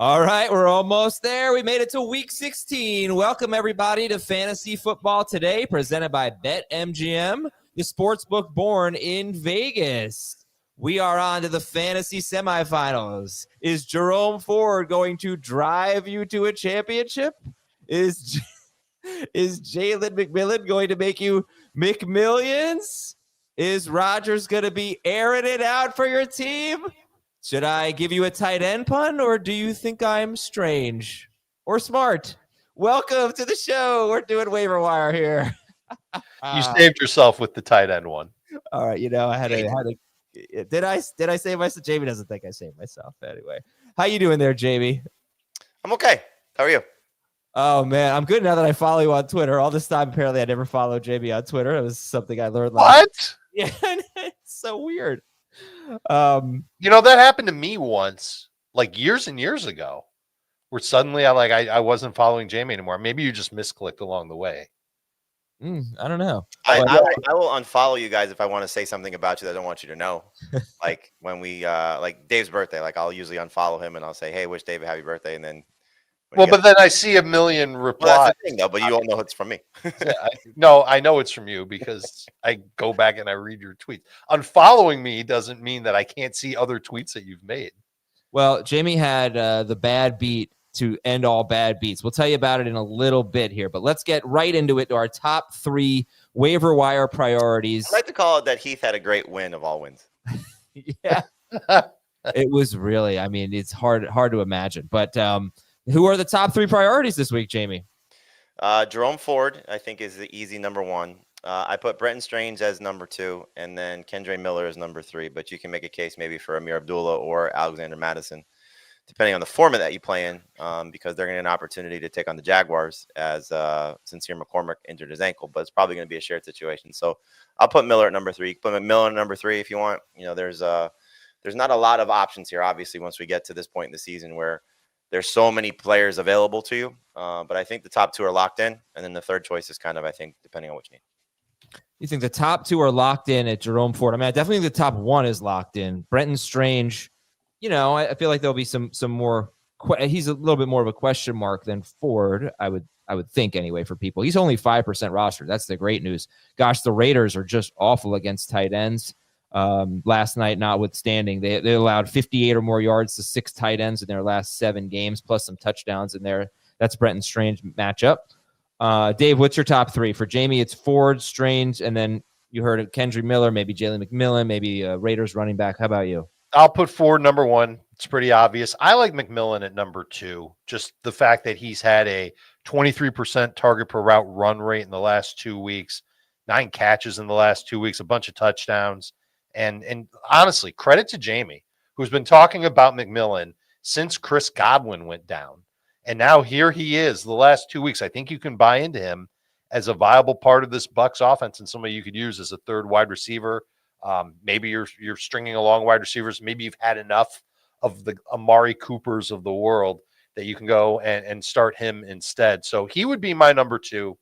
All right, we're almost there. We made it to week 16. Welcome, everybody, to Fantasy Football Today, presented by BetMGM, the sportsbook born in Vegas. We are on to the fantasy semifinals. Is Jerome Ford going to drive you to a championship? Is Jalen McMillan going to make you McMillions? Is Rodgers going to be airing it out for your team? Should I give you a tight end pun, or do you think I'm strange or smart? Welcome to the show. We're doing waiver wire here. You saved yourself with the tight end one. All right, I had to. Did I save myself? Jamie doesn't think I saved myself. Anyway, how you doing there, Jamie? I'm okay. How are you? Oh man, I'm good now that I follow you on Twitter. All this time, apparently, I never followed Jamie on Twitter. It was something I learned. What? Yeah, it's so weird. That happened to me once, like years and years ago, where suddenly I wasn't following Jamie anymore. Maybe you just misclicked along the way. I don't know. I will unfollow you guys if I want to say something about you that I don't want you to know. Like when we like Dave's birthday, like I'll usually unfollow him and I'll say, "Hey, wish Dave a happy birthday," and then. But then I see a million replies. Well, that's the thing, though. But you all know it's from me. I know it's from you because I go back and I read your tweets. Unfollowing me doesn't mean that I can't see other tweets that you've made. Well, Jamie had the bad beat to end all bad beats. We'll tell you about it in a little bit here, but let's get right into it to our top 3 waiver wire priorities. I like to call it that Heath had a great win of all wins. Yeah, it was really. I mean, it's hard to imagine, but. Who are the top 3 priorities this week, Jamie? Jerome Ford, I think, is the easy number 1. I put Brenton Strange as number 2, and then Kendre Miller as number 3. But you can make a case maybe for Amir Abdullah or Alexander Madison, depending on the format that you play in, because they're going to get an opportunity to take on the Jaguars as Sincere McCormick injured his ankle. But it's probably going to be a shared situation. So I'll put Miller at number 3. You can put McMillan at number 3 if you want. There's not a lot of options here, obviously, once we get to this point in the season where there's so many players available to you, but I think the top 2 are locked in, and then the third choice is kind of, I think, depending on what you need. You think the top 2 are locked in at Jerome Ford? I mean, I definitely think the top 1 is locked in. Brenton Strange, I feel like there'll be some more. He's a little bit more of a question mark than Ford. I would think anyway for people. He's only 5% roster. That's the great news. Gosh, the Raiders are just awful against tight ends. Last night, notwithstanding, they allowed 58 or more yards to 6 tight ends in their last 7 games, plus some touchdowns in there. That's Brenton Strange matchup. Dave, what's your top 3? For Jamie, it's Ford, Strange, and then you heard of Kendre Miller, maybe Jalen McMillan, maybe Raiders running back. How about you? I'll put Ford number 1. It's pretty obvious. I like McMillan at number 2. Just the fact that he's had a 23% target per route run rate in the last 2 weeks, 9 catches in the last 2 weeks, a bunch of touchdowns. And honestly, credit to Jamey, who's been talking about McMillan since Chris Godwin went down. And now here he is the last 2 weeks. I think you can buy into him as a viable part of this Bucs offense and somebody you could use as a third wide receiver. Maybe you're stringing along wide receivers. Maybe you've had enough of the Amari Coopers of the world that you can go and start him instead. So he would be my number 2.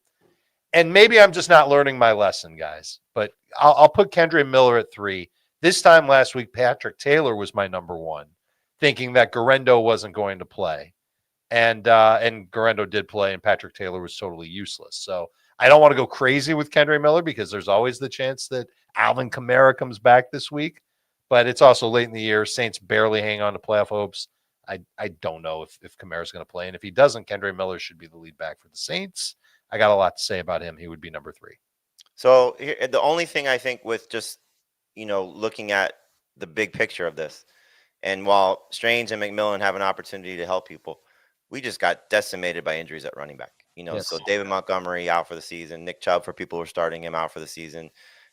And maybe I'm just not learning my lesson, guys. But I'll put Kendre Miller at 3. This time last week, Patrick Taylor was my number 1, thinking that Garendo wasn't going to play. And Garendo did play, and Patrick Taylor was totally useless. So I don't want to go crazy with Kendre Miller because there's always the chance that Alvin Kamara comes back this week. But it's also late in the year. Saints barely hang on to playoff hopes. I don't know if Kamara's going to play. And if he doesn't, Kendre Miller should be the lead back for the Saints. I got a lot to say about him. He would be number 3. So the only thing I think with just, looking at the big picture of this, and while Strange and McMillan have an opportunity to help people, we just got decimated by injuries at running back. Yes. So David Montgomery out for the season, Nick Chubb for people who are starting him out for the season.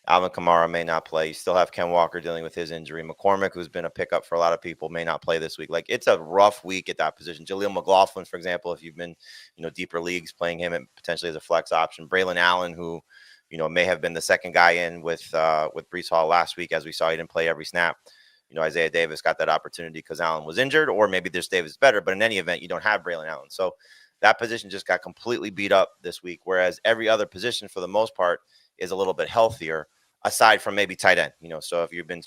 Alvin Kamara may not play. You still have Ken Walker dealing with his injury. McCormick, who's been a pickup for a lot of people, may not play this week. Like, it's a rough week at that position. Jaleel McLaughlin, for example, if you've been, deeper leagues, playing him potentially as a flex option. Braylon Allen, who, may have been the second guy in with Breece Hall last week. As we saw, he didn't play every snap. Isaiah Davis got that opportunity because Allen was injured, or maybe this Davis is better. But in any event, you don't have Braylon Allen. So that position just got completely beat up this week, whereas every other position, for the most part, is a little bit healthier, aside from maybe tight end. So if you've been,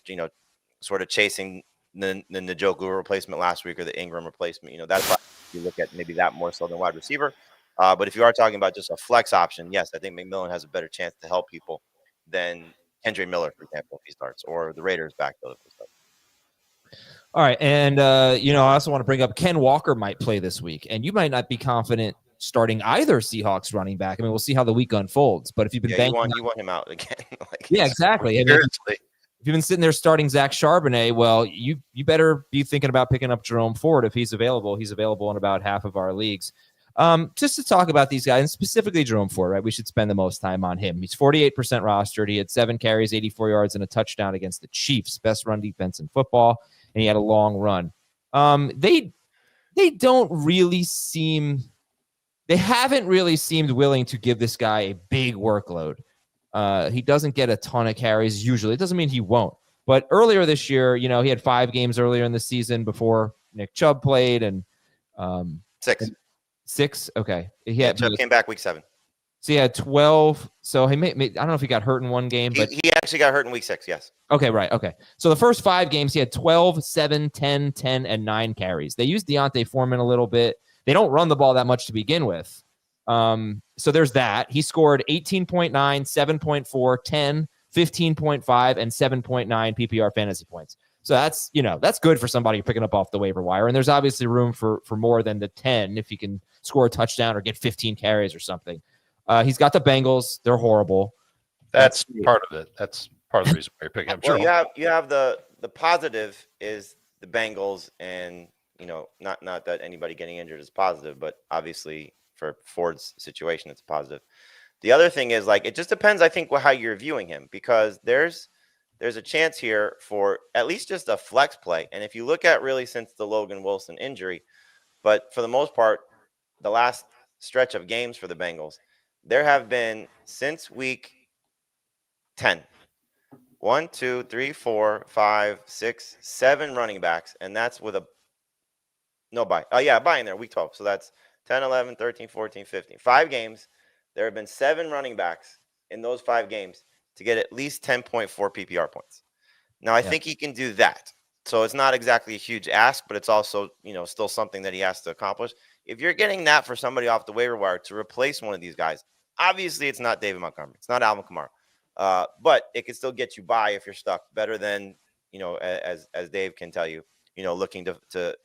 sort of chasing the Njoku replacement last week or the Ingram replacement. That's why you look at maybe that more so than wide receiver. But if you are talking about just a flex option, yes, I think McMillan has a better chance to help people than Kendre Miller, for example, if he starts, or the Raiders backfield if he starts. All right, and I also want to bring up Ken Walker might play this week, and you might not be confident starting either Seahawks running back. I mean, we'll see how the week unfolds. But if you've been you want him out again. Yeah, exactly. I mean, if you've been sitting there starting Zach Charbonnet, well, you better be thinking about picking up Jerome Ford if he's available. He's available in about half of our leagues. Just to talk about these guys, and specifically Jerome Ford, right? We should spend the most time on him. He's 48% rostered. He had 7 carries, 84 yards, and a touchdown against the Chiefs, best run defense in football, and he had a long run. They haven't really seemed willing to give this guy a big workload. He doesn't get a ton of carries usually. It doesn't mean he won't. But earlier this year, he had 5 games earlier in the season before Nick Chubb played, and 6. Okay. Chubb came back week 7. So he had 12. So he I don't know if he got hurt in one game, but he actually got hurt in week 6. Yes. Okay. Right. Okay. So the first 5 games, he had 12, 7, 10, 10, and 9 carries. They used Deontay Foreman a little bit. They don't run the ball that much to begin with. So there's that. He scored 18.9, 7.4, 10, 15.5, and 7.9 PPR fantasy points. So that's good for somebody picking up off the waiver wire. And there's obviously room for more than the 10 if he can score a touchdown or get 15 carries or something. He's got the Bengals. They're horrible. That's part of it. That's part of the reason why you're picking up. Well, you have the positive is the Bengals, and not that anybody getting injured is positive, but obviously for Ford's situation, it's positive. The other thing is, it just depends, I think, how you're viewing him, because there's a chance here for at least just a flex play. And if you look at really since the Logan Wilson injury, but for the most part, the last stretch of games for the Bengals, there have been since week 10, 1, 2, 3, 4, 5, 6, 7 running backs. And that's with no bye. Oh yeah, bye in there, week 12. So that's 10, 11, 13, 14, 15. 5 games. There have been 7 running backs in those 5 games to get at least 10.4 PPR points. Now, I think he can do that. So it's not exactly a huge ask, but it's also, still something that he has to accomplish. If you're getting that for somebody off the waiver wire to replace one of these guys, obviously it's not David Montgomery. It's not Alvin Kamara. But it can still get you by if you're stuck, better than, as Dave can tell you, looking to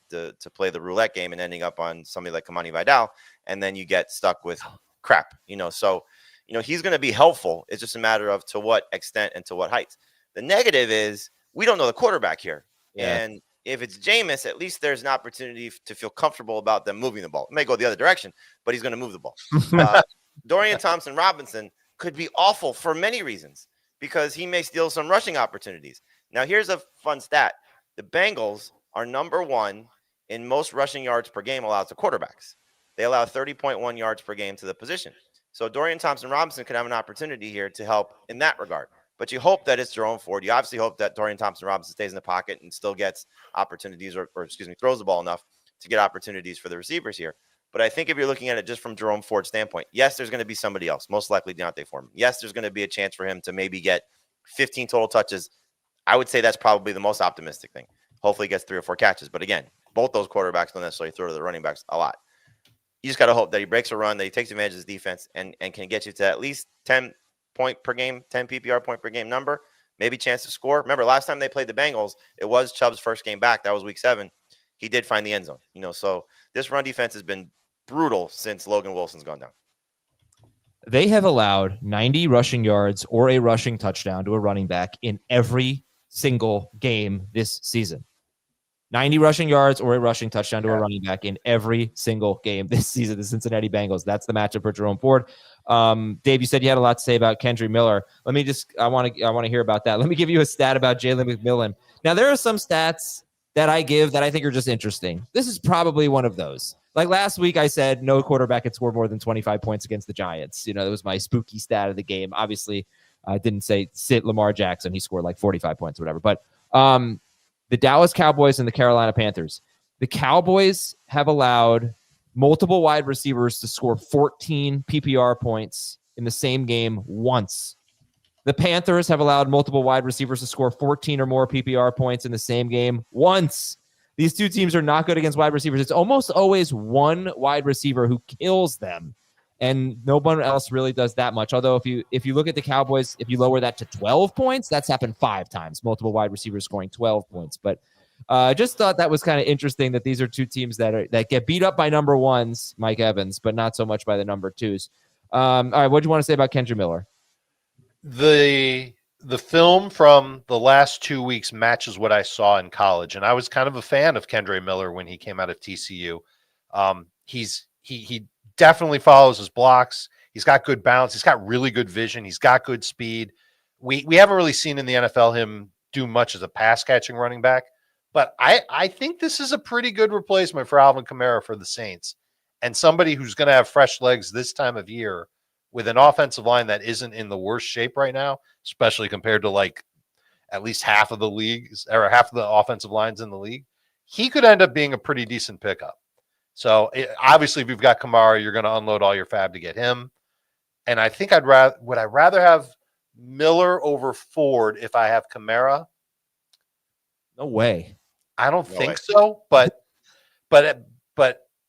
play the roulette game and ending up on somebody like Kamani Vidal, and then you get stuck with crap, So, he's going to be helpful. It's just a matter of to what extent and to what heights. The negative is we don't know the quarterback here. Yeah. And if it's Jameis, at least there's an opportunity to feel comfortable about them moving the ball. It may go the other direction, but he's going to move the ball. Dorian Thompson-Robinson could be awful for many reasons because he may steal some rushing opportunities. Now, here's a fun stat. The Bengals are number 1 in most rushing yards per game allowed to quarterbacks. They allow 30.1 yards per game to the position. So Dorian Thompson-Robinson could have an opportunity here to help in that regard. But you hope that it's Jerome Ford. You obviously hope that Dorian Thompson-Robinson stays in the pocket and still gets opportunities or throws the ball enough to get opportunities for the receivers here. But I think if you're looking at it just from Jerome Ford's standpoint, yes, there's going to be somebody else, most likely Deontay Foreman. Yes, there's going to be a chance for him to maybe get 15 total touches. I would say that's probably the most optimistic thing. Hopefully he gets 3 or 4 catches. But again, both those quarterbacks don't necessarily throw to the running backs a lot. You just got to hope that he breaks a run, that he takes advantage of his defense and can get you to at least 10 point per game, 10 PPR point per game number, maybe chance to score. Remember, last time they played the Bengals, it was Chubb's first game back. That was week 7. He did find the end zone, so this run defense has been brutal since Logan Wilson's gone down. They have allowed 90 rushing yards or a rushing touchdown to a running back in every single game this season. 90 rushing yards or a rushing touchdown to a running back in every single game this season, the Cincinnati Bengals. That's the matchup for Jerome Ford. Dave, you said you had a lot to say about Kendre Miller. I want to hear about that. Let me give you a stat about Jalen McMillan. Now, there are some stats that I give that I think are just interesting. This is probably one of those. Like last week, I said no quarterback had scored more than 25 points against the Giants. That was my spooky stat of the game. Obviously, I didn't say sit Lamar Jackson. He scored like 45 points or whatever. But the Dallas Cowboys and the Carolina Panthers. The Cowboys have allowed multiple wide receivers to score 14 PPR points in the same game once. The Panthers have allowed multiple wide receivers to score 14 or more PPR points in the same game once. These two teams are not good against wide receivers. It's almost always one wide receiver who kills them, and no one else really does that much. Although if you look at the Cowboys, if you lower that to 12 points, that's happened 5 times, multiple wide receivers scoring 12 points. But I just thought that was kind of interesting that these are two teams that get beat up by number ones, Mike Evans, but not so much by the number twos. All right, what do you want to say about Kendre Miller? The film from the last 2 weeks matches what I saw in college, and I was kind of a fan of Kendre Miller when he came out of TCU. He definitely follows his blocks. He's got good balance. He's got really good vision. He's got good speed. We haven't really seen in the NFL him do much as a pass catching running back, but I think this is a pretty good replacement for Alvin Kamara for the Saints, and somebody who's going to have fresh legs this time of year with an offensive line that isn't in the worst shape right now, especially compared to like at least half of the leagues or half of the offensive lines in the league. He could end up being a pretty decent pickup. So obviously, if you've got Kamara, you're going to unload all your fab to get him. And I think would I rather have Miller over Ford if I have Kamara? No way. I don't think so, but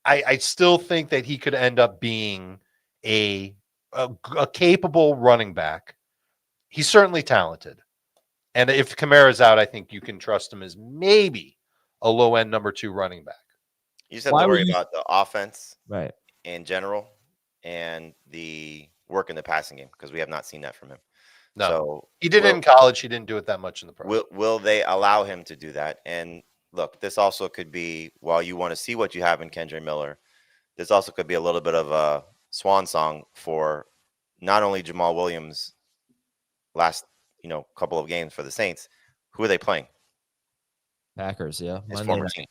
I still think that he could end up being a capable running back. He's certainly talented. And if Kamara's out, I think you can trust him as maybe a low-end number 2 running back. You just have to worry about the offense right in general and the work in the passing game, because we have not seen that from him. No, so he did it in college. He didn't do it that much in the pro. Will they allow him to do that? And look, this also could be, while you want to see what you have in Kendre Miller, this also could be a little bit of a swan song for not only Jamal Williams last couple of games for the Saints. Who are they playing? Packers, yeah. His former team.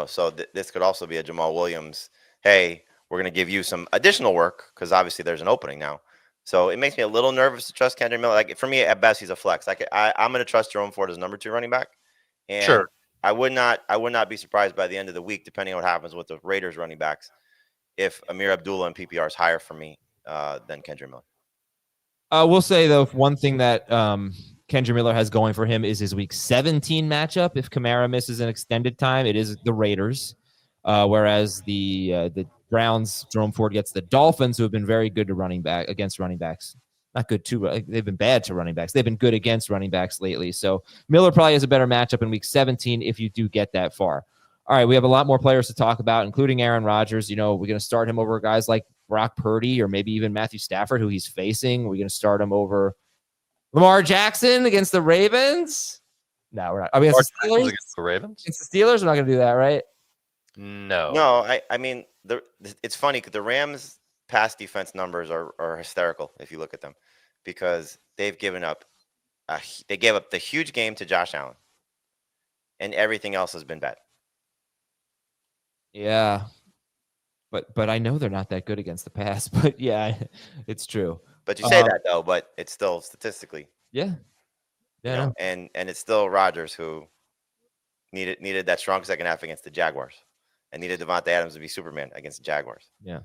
So this could also be a Jamal Williams, hey, we're going to give you some additional work, because obviously there's an opening now. So it makes me a little nervous to trust Kendre Miller. Like, for me, at best, he's a flex. I'm going to trust Jerome Ford as number 2 running back. And sure. I would not be surprised by the end of the week, depending on what happens with the Raiders running backs, if Amir Abdullah and PPR is higher for me than Kendre Miller. I will say, though, one thing that Kendre Miller has going for him is his Week 17 matchup. If Kamara misses an extended time, it is the Raiders, whereas the Browns, Jerome Ford gets the Dolphins, who have been very good to against running backs. Not good too. They've been bad to running backs. They've been good against running backs lately. So Miller probably has a better matchup in Week 17 if you do get that far. All right, we have a lot more players to talk about, including Aaron Rodgers. We're going to start him over guys like Brock Purdy or maybe even Matthew Stafford, who he's facing. We're going to start him over Lamar Jackson against the Ravens. No, we're not. I mean, against the Ravens? Against the Steelers, we're not going to do that, right? No. I mean, it's funny because the Rams' pass defense numbers are hysterical if you look at them, because they've given up. They gave up the huge game to Josh Allen, and everything else has been bad. Yeah, but I know they're not that good against the pass. But yeah, it's true. But you say that though, but it's still statistically. Yeah. And it's still Rodgers who needed that strong second half against the Jaguars, and needed Devontae Adams to be Superman against the Jaguars. Yeah.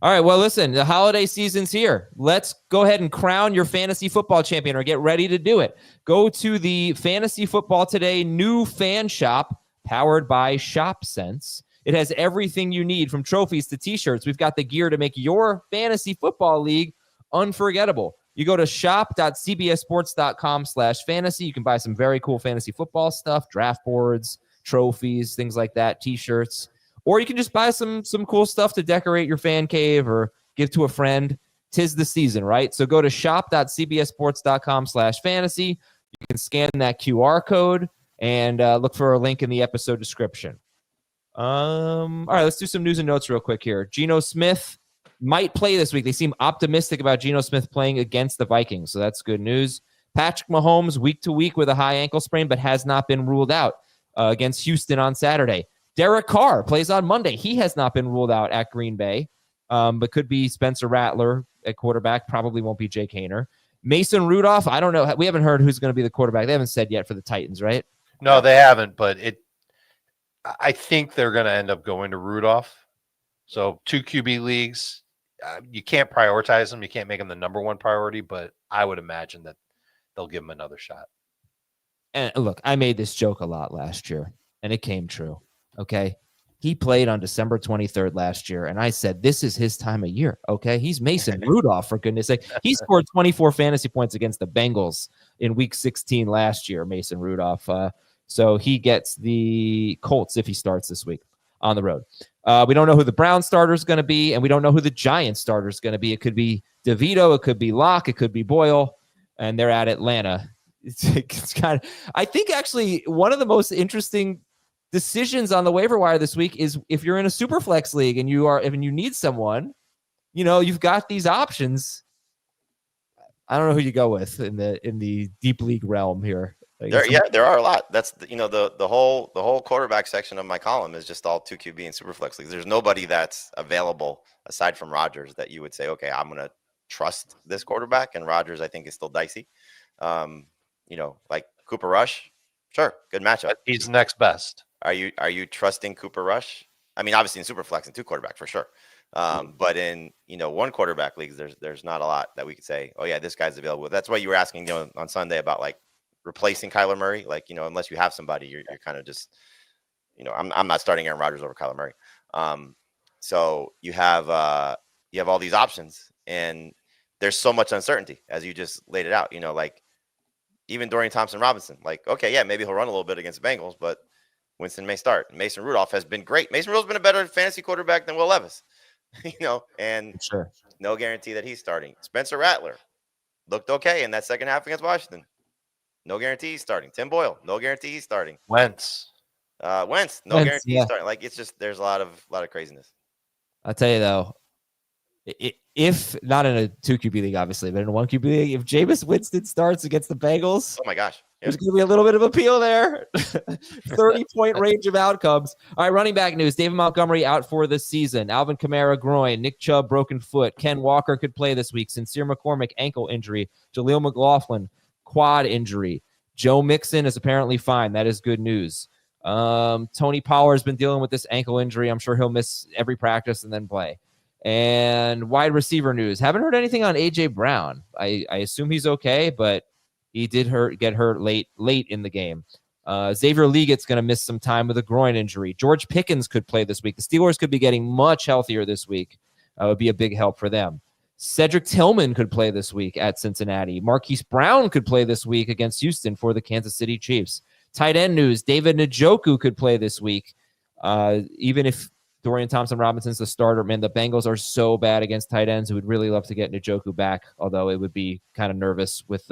All right. Well, listen, the holiday season's here. Let's go ahead and crown your fantasy football champion, or get ready to do it. Go to the Fantasy Football Today new fan shop powered by ShopSense. It has everything you need, from trophies to t-shirts. We've got the gear to make your fantasy football league unforgettable. You go to shop.cbssports.com/fantasy. You can buy some very cool fantasy football stuff, draft boards, trophies, things like that, t-shirts. Or you can just buy some cool stuff to decorate your fan cave or give to a friend. 'Tis the season, right? So go to shop.cbssports.com/fantasy. You can scan that QR code and look for a link in the episode description. All right, let's do some news and notes real quick here. Geno Smith might play this week. They seem optimistic about Geno Smith playing against the Vikings, so that's good news. Patrick Mahomes week to week with a high ankle sprain, but has not been ruled out against Houston on Saturday. Derek Carr plays on Monday. He has not been ruled out at Green Bay, but could be Spencer Rattler at quarterback. Probably won't be Jake Haener. Mason Rudolph, I don't know. We haven't heard who's going to be the quarterback. They haven't said yet for the Titans, right? No, they haven't, but I think they're going to end up going to Rudolph. So 2 QB leagues, you can't prioritize them. You can't make them the number 1 priority, but I would imagine that they'll give him another shot. And look, I made this joke a lot last year, and it came true. Okay. He played on December 23rd last year, and I said, this is his time of year. Okay. He's Mason Rudolph, for goodness sake. He scored 24 fantasy points against the Bengals in week 16 last year, Mason Rudolph. So he gets the Colts if he starts this week on the road. We don't know who the Browns starter is going to be, and we don't know who the Giants starter is going to be. It could be DeVito, it could be Locke, it could be Boyle, and they're at Atlanta. It's kind of, I think actually one of the most interesting decisions on the waiver wire this week is if you're in a super flex league and you need someone, you've got these options. I don't know who you go with in the deep league realm here. There are a lot. That's the whole quarterback section of my column is just all 2 QB and super flex leagues. There's nobody that's available aside from Rodgers that you would say, okay, I'm gonna trust this quarterback. And Rodgers, I think, is still dicey. Like Cooper Rush, sure, good matchup. He's next best. Are you trusting Cooper Rush? I mean, obviously in super flex and 2 quarterback for sure. But in 1 quarterback leagues, there's not a lot that we could say, oh yeah, this guy's available. That's why you were asking, on Sunday about like replacing Kyler Murray. Like, unless you have somebody, you're kind of just, I'm not starting Aaron Rodgers over Kyler Murray. So you have all these options, and there's so much uncertainty as you just laid it out. Like even Dorian Thompson-Robinson, like, okay, yeah, maybe he'll run a little bit against the Bengals, but Winston may start. Mason Rudolph has been great. Mason Rudolph's been a better fantasy quarterback than Will Levis, and sure, no guarantee that he's starting. Spencer Rattler looked okay in that second half against Washington. No guarantee he's starting. Tim Boyle, no guarantee he's starting. Wentz, no guarantee he's starting. Like, it's just, there's a lot of craziness. I'll tell you though, if not in a 2 QB league, obviously, but in a 1 QB league, if Jameis Winston starts against the Bengals, oh my gosh, there's going to be a little bit of appeal there. 30-point range of outcomes. All right, running back news. David Montgomery out for the season. Alvin Kamara, groin. Nick Chubb, broken foot. Ken Walker could play this week. Sincere McCormick, ankle injury. Jaleel McLaughlin, quad injury. Joe Mixon is apparently fine. That is good news. Tony Pollard has been dealing with this ankle injury. I'm sure he'll miss every practice and then play. And wide receiver news. Haven't heard anything on A.J. Brown. I assume he's okay, but he did get hurt late in the game. Xavier Leggett's going to miss some time with a groin injury. George Pickens could play this week. The Steelers could be getting much healthier this week. That would be a big help for them. Cedric Tillman could play this week at Cincinnati. Marquise Brown could play this week against Houston for the Kansas City Chiefs. Tight end news. David Njoku could play this week. Even if Dorian Thompson-Robinson's the starter, man, the Bengals are so bad against tight ends. We would really love to get Njoku back, although it would be kind of nervous with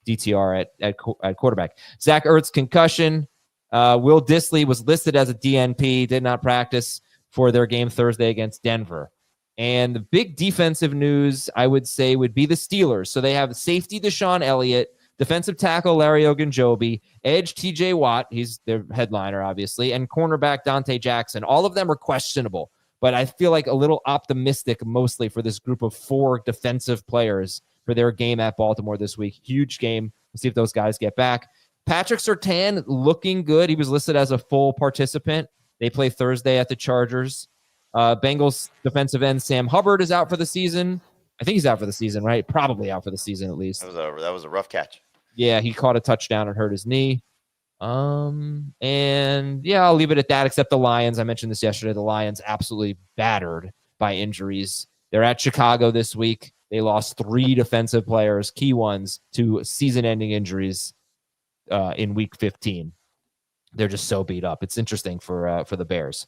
DTR at quarterback. Zach Ertz concussion. Will Dissly was listed as a DNP, did not practice for their game Thursday against Denver. And the big defensive news, I would say, would be the Steelers. So they have safety Deshaun Elliott, defensive tackle Larry Ogunjobi, edge TJ Watt, he's their headliner, obviously, and cornerback Dante Jackson. All of them are questionable, but I feel like a little optimistic mostly for this group of 4 defensive players for their game at Baltimore this week. Huge game. We'll see if those guys get back. Patrick Surtain looking good. He was listed as a full participant. They play Thursday at the Chargers. Bengals defensive end Sam Hubbard is out for the season. I think he's out for the season, right? Probably out for the season at least. That was a rough catch. Yeah, he caught a touchdown and hurt his knee. And yeah, I'll leave it at that, except the Lions. I mentioned this yesterday. The Lions absolutely battered by injuries. They're at Chicago this week. They lost 3 defensive players, key ones, to season-ending injuries in Week 15. They're just so beat up. It's interesting for the Bears.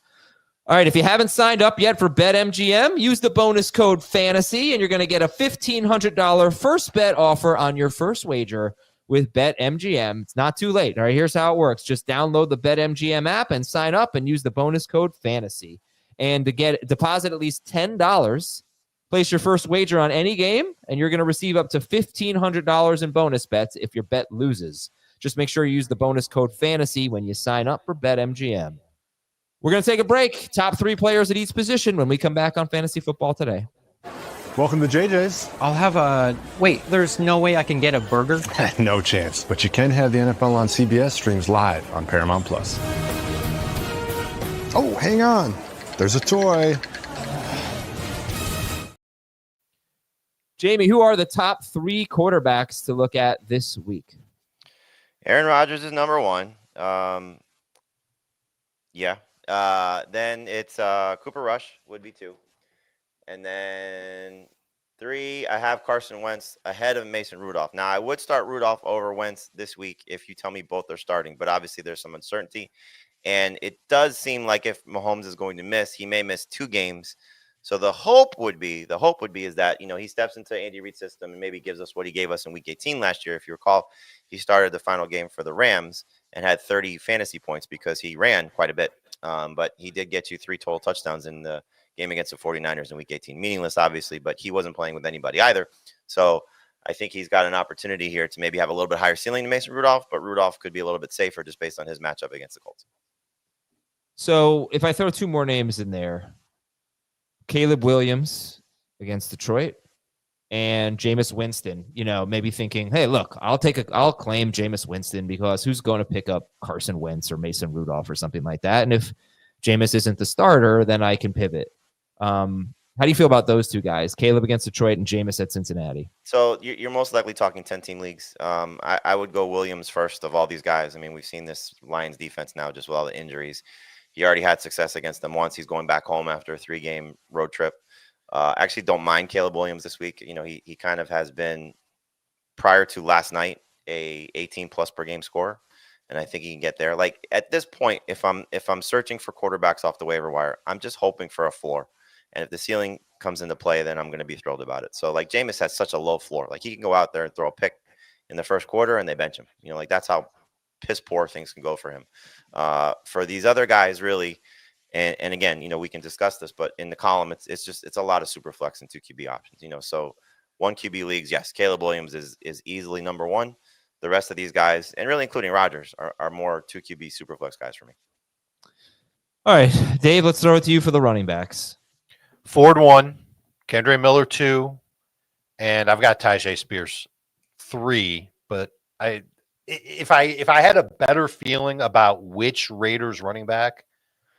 All right, if you haven't signed up yet for BetMGM, use the bonus code FANTASY, and you're going to get a $1,500 first bet offer on your first wager with BetMGM. It's not too late. All right, here's how it works. Just download the BetMGM app and sign up and use the bonus code FANTASY. And to deposit at least $10, place your first wager on any game, and you're going to receive up to $1,500 in bonus bets if your bet loses. Just make sure you use the bonus code FANTASY when you sign up for BetMGM. We're going to take a break. Top 3 players at each position when we come back on Fantasy Football Today. Welcome to JJ's. I'll have a... Wait, there's no way I can get a burger? No chance. But you can have the NFL on CBS streams live on Paramount+. Oh, hang on. There's a toy. Jamey, who are the top 3 quarterbacks to look at this week? Aaron Rodgers is number 1. Yeah. Then it's Cooper Rush would be 2. And then 3, I have Carson Wentz ahead of Mason Rudolph. Now, I would start Rudolph over Wentz this week if you tell me both are starting, but obviously there's some uncertainty. And it does seem like if Mahomes is going to miss, he may miss 2 games. So the hope would be is that, he steps into Andy Reid's system and maybe gives us what he gave us in week 18 last year. If you recall, he started the final game for the Rams and had 30 fantasy points because he ran quite a bit. But he did get you 3 total touchdowns in the game against the 49ers in week 18. Meaningless, obviously, but he wasn't playing with anybody either. So I think he's got an opportunity here to maybe have a little bit higher ceiling than Mason Rudolph, but Rudolph could be a little bit safer just based on his matchup against the Colts. So if I throw 2 more names in there, Caleb Williams against Detroit and Jameis Winston, maybe thinking, hey, look, I'll claim Jameis Winston because who's going to pick up Carson Wentz or Mason Rudolph or something like that? And if Jameis isn't the starter, then I can pivot. How do you feel about those 2 guys, Caleb against Detroit and Jameis at Cincinnati? So you're most likely talking 10-team leagues. I would go Williams first of all these guys. I mean, we've seen this Lions defense now just with all the injuries. He already had success against them once. He's going back home after a 3-game road trip. Actually don't mind Caleb Williams this week. He kind of has been, prior to last night, a 18+ per game scorer. And I think he can get there. Like at this point, if I'm searching for quarterbacks off the waiver wire, I'm just hoping for a floor. And if the ceiling comes into play, then I'm going to be thrilled about it. So like Jameis has such a low floor. Like he can go out there and throw a pick in the first quarter and they bench him. Like that's how piss poor things can go for him. For these other guys, really, and again, we can discuss this, but in the column, it's a lot of super flex and 2 QB options. So 1 QB leagues, yes, Caleb Williams is easily number 1. The rest of these guys, and really including Rodgers, are more 2 QB super flex guys for me. All right, Dave, let's throw it to you for the running backs. Ford 1, Kendre Miller 2, and I've got Tyjae Spears 3. But if I had a better feeling about which Raiders running back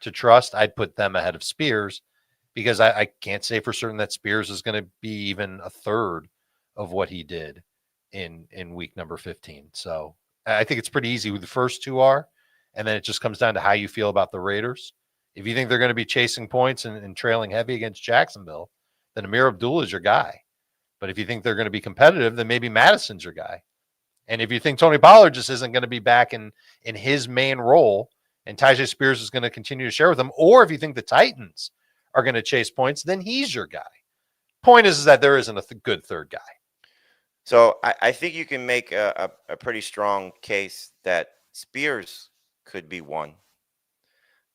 to trust, I'd put them ahead of Spears because I can't say for certain that Spears is going to be even a third of what he did in week number 15. So I think it's pretty easy who the first 2 are, and then it just comes down to how you feel about the Raiders. If you think they're going to be chasing points and trailing heavy against Jacksonville, then Amir Abdullah is your guy. But if you think they're going to be competitive, then maybe Madison's your guy. And if you think Tony Pollard just isn't going to be back in his main role and Tyjae Spears is going to continue to share with them, or if you think the Titans are going to chase points, then he's your guy. Point is that there isn't a good third guy. So I think you can make a pretty strong case that Spears could be 1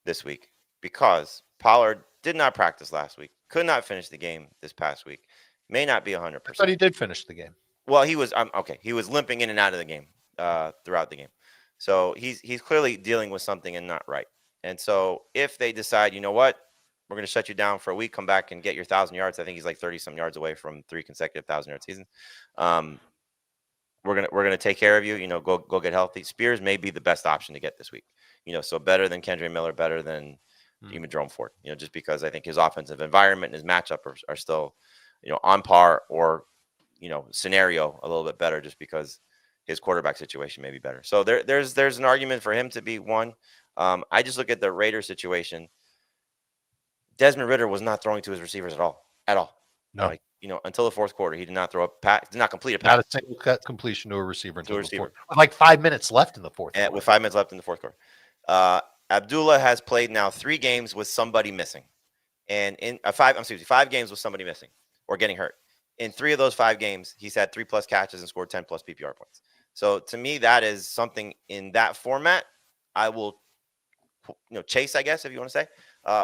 this week because Pollard did not practice last week, could not finish the game this past week, may not be 100%. But he did finish the game. Well, he was okay. He was limping in and out of the game throughout the game. So he's clearly dealing with something and not right. And so if they decide, you know what, we're going to shut you down for a week, come back and get your 1,000 yards. I think he's like 30-some yards away from 3 consecutive 1,000-yard seasons. We're gonna take care of you. Go get healthy. Spears may be the best option to get this week. So better than Kendre Miller, better than even Jerome Ford. Just because I think his offensive environment and his matchup are still, on par or, scenario a little bit better just because his quarterback situation may be better. So there's an argument for him to be 1. I just look at the Raiders situation. Desmond Ridder was not throwing to his receivers at all. No. Until the fourth quarter, he did not throw a pass, did not complete a pass. Not a single cut completion to a receiver until the fourth. With like 5 minutes left in the fourth quarter. With 5 minutes left in the fourth quarter. Abdullah has played now 3 games with somebody missing. And in 5 games with somebody missing or getting hurt. In 3 of those 5 games, he's had 3+ catches and scored 10+ PPR points. So to me, that is something in that format I will chase, I guess, if you want to say,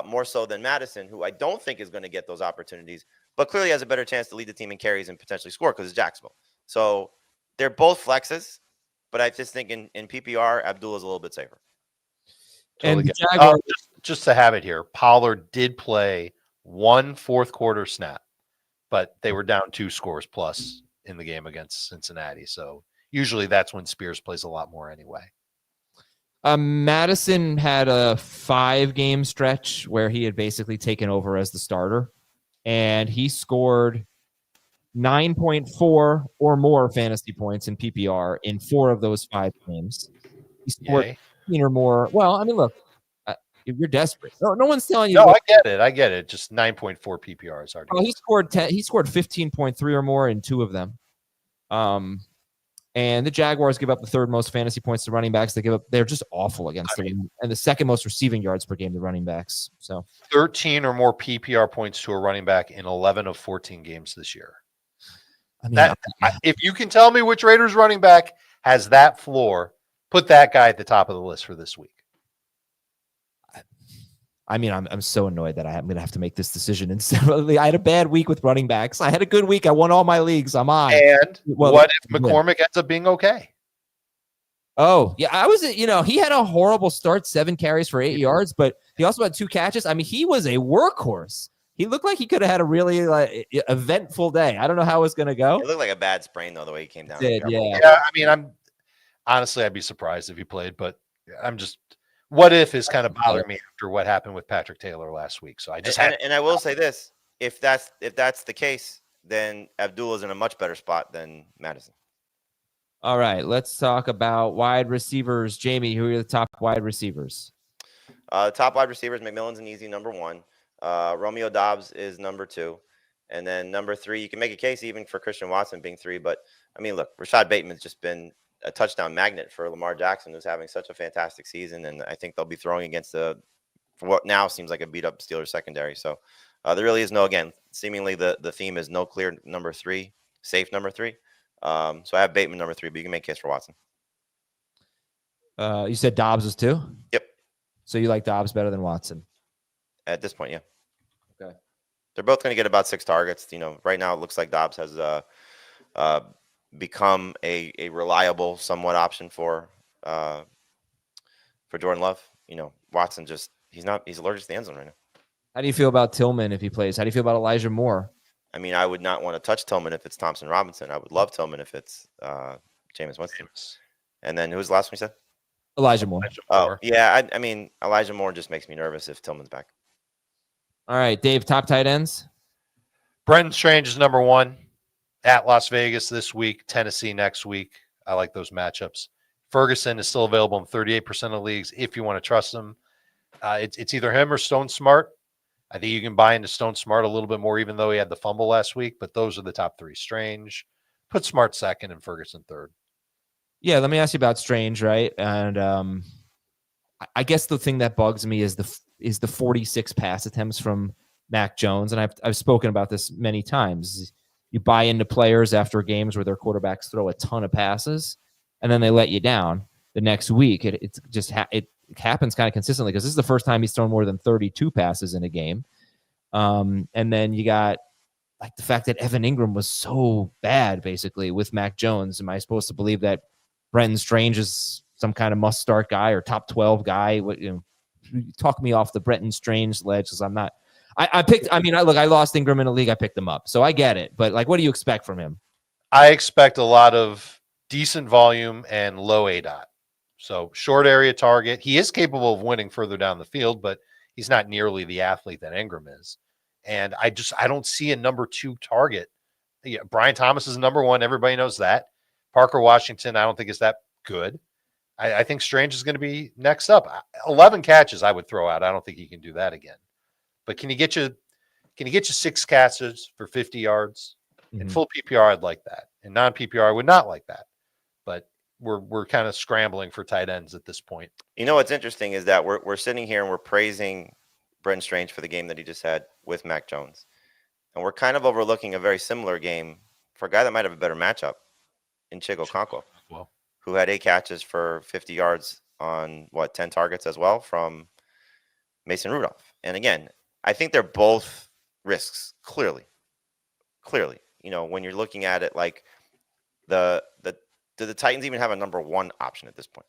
more so than Madison, who I don't think is going to get those opportunities, but clearly has a better chance to lead the team in carries and potentially score because it's Jacksonville. So they're both flexes, but I just think in PPR, Abdullah's a little bit safer. Totally and just to have it here, Pollard did play 1 fourth quarter snap, but they were down 2 scores plus in the game against Cincinnati. So usually that's when Spears plays a lot more anyway. Madison had a 5-game stretch where he had basically taken over as the starter, and he scored 9.4 or more fantasy points in PPR in 4 of those 5 games. He scored Yay. 15 or more. Well, I mean, look, you're desperate. No one's telling you. No, I get it. Just 9.4 PPR is hard to He scored 10. He scored 15.3 or more in 2 of them. And the Jaguars give up the 3rd most fantasy points to running backs. They're just awful against them, and the 2nd most receiving yards per game to running backs. So 13 or more PPR points to a running back in 11 of 14 games this year. I mean, if you can tell me which Raiders running back has that floor, put that guy at the top of the list for this week. I mean, I'm so annoyed that I'm going to have to make this decision. Instead, I had a bad week with running backs. I had a good week. I won all my leagues. I'm on. And what if McCormick ends up being okay? Oh, yeah. He had a horrible start, 7 carries for 8 yards, but he also had 2 catches. I mean, he was a workhorse. He looked like he could have had a really eventful day. I don't know how it was going to go. It looked like a bad sprain, though, the way he came down. Yeah. I mean, I'd be surprised if he played, but what if is kind of bothering me after what happened with Patrick Taylor last week. So I just and I will say this: if that's the case, then Abdullah's in a much better spot than Madison. All right, let's talk about wide receivers. Jamey, who are the top wide receivers? Top wide receivers: McMillan's an easy number 1. Romeo Doubs is number 2, and then number 3. You can make a case even for Christian Watson being 3, but I mean, look, Rashad Bateman's just been a touchdown magnet for Lamar Jackson, who's having such a fantastic season, and I think they'll be throwing against for what now seems like a beat up Steelers secondary. So there really is seemingly the theme is no clear number 3, safe number 3. So I have Bateman number 3, but you can make a case for Watson. You said Dobbs is 2? Yep. So you like Dobbs better than Watson? At this point, yeah. Okay. They're both going to get about 6 targets. Right now it looks like Dobbs has become a reliable somewhat option for Jordan Love. Watson he's allergic to the end zone right now. How do you feel about Tillman if he plays? How do you feel about Elijah Moore? I mean, I would not want to touch Tillman if it's Thompson Robinson. I would love Tillman if it's Jameis Winston. And then who's the last one you said? Elijah Moore. Oh, yeah. I mean, Elijah Moore just makes me nervous if Tillman's back. All right, Dave, top tight ends? Brenton Strange is number 1 at Las Vegas this week, Tennessee next week. I like those matchups. Ferguson is still available in 38% of leagues if you want to trust him. It's either him or Stone Smart. I think you can buy into Stone Smart a little bit more, even though he had the fumble last week, but those are the top 3. Strange. Put Smart 2nd and Ferguson 3rd. Yeah, let me ask you about Strange, right? And I guess the thing that bugs me is the 46 pass attempts from Mac Jones, and I've spoken about this many times. You buy into players after games where their quarterbacks throw a ton of passes, and then they let you down the next week. It happens kind of consistently because this is the first time he's thrown more than 32 passes in a game. And then you got like the fact that Evan Ingram was so bad basically with Mac Jones. Am I supposed to believe that Brenton Strange is some kind of must-start guy or top 12 guy? Talk me off the Brenton Strange ledge because I'm not. I lost Ingram in a league. I picked him up, so I get it. But what do you expect from him? I expect a lot of decent volume and low ADOT. So short area target. He is capable of winning further down the field, but he's not nearly the athlete that Ingram is. And I don't see a number 2 target. Yeah, Brian Thomas is number 1. Everybody knows that. Parker Washington, I don't think is that good. I think Strange is going to be next up. 11 catches I would throw out. I don't think he can do that again. But can he get you 6 catches for 50 yards? In full PPR, I'd like that. In non-PPR, I would not like that. But we're kind of scrambling for tight ends at this point. What's interesting is that we're sitting here and we're praising Brenton Strange for the game that he just had with Mac Jones. And we're kind of overlooking a very similar game for a guy that might have a better matchup in Chigo Okonkwo, who had 8 catches for 50 yards on 10 targets as well from Mason Rudolph. And again, I think they're both risks, clearly. When you're looking at it, like do the Titans even have a number 1 option at this point?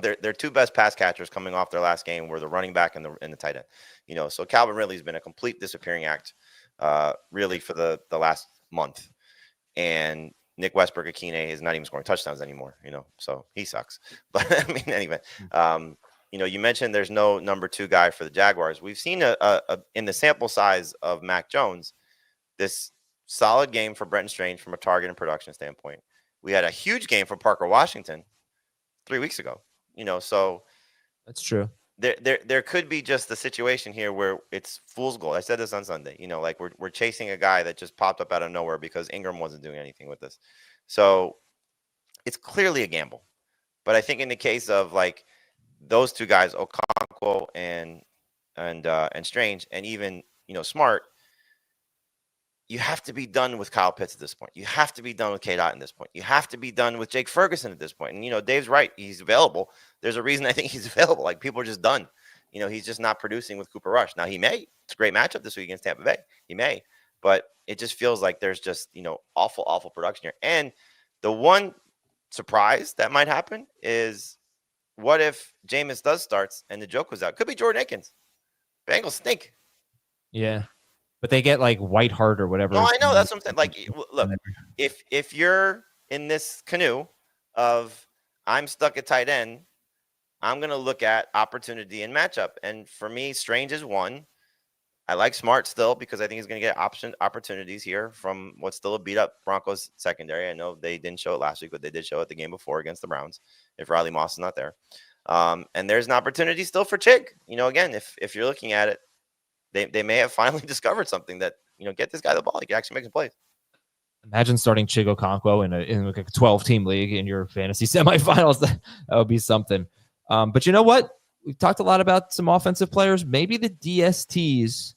Their 2 best pass catchers coming off their last game were the running back and the tight end. So Calvin Ridley's been a complete disappearing act, really for the last month. And Nick Westbrook-Akine is not even scoring touchdowns anymore, so he sucks. But I mean, anyway, you mentioned there's no number 2 guy for the Jaguars. We've seen in the sample size of Mac Jones, this solid game for Brenton Strange from a target and production standpoint. We had a huge game from Parker Washington 3 weeks ago. So That's true. there could be just a situation here where it's fool's gold. I said this on Sunday. Like we're chasing a guy that just popped up out of nowhere because Ingram wasn't doing anything with this. So it's clearly a gamble. But I think in the case of like those two guys, Okonkwo and Strange, and even Smart, you have to be done with Kyle Pitts at this point. You have to be done with K-Dot at this point. You have to be done with Jake Ferguson at this point. And, Dave's right. He's available. There's a reason I think he's available. Like, people are just done. He's just not producing with Cooper Rush. Now, he may. It's a great matchup this week against Tampa Bay. He may. But it just feels like there's just, awful, awful production here. And the one surprise that might happen is, what if Jameis does starts and the joke was out? Could be Jordan Akins. Bengals stink. Yeah. But they get like Whiteheart or whatever. No, I know. That's what I'm saying. Like, look, if you're in this canoe of I'm stuck at tight end, I'm going to look at opportunity and matchup. And for me, Strange is one. I like Smart still because I think he's going to get opportunities here from what's still a beat-up Broncos secondary. I know they didn't show it last week, but they did show it the game before against the Browns if Riley Moss is not there. And there's an opportunity still for Chig. Again, if you're looking at it, they may have finally discovered something that, get this guy the ball. He can actually make some plays. Imagine starting Chig Okonkwo in like a 12-team league in your fantasy semifinals. That would be something. But you know what? We've talked a lot about some offensive players. Maybe the DSTs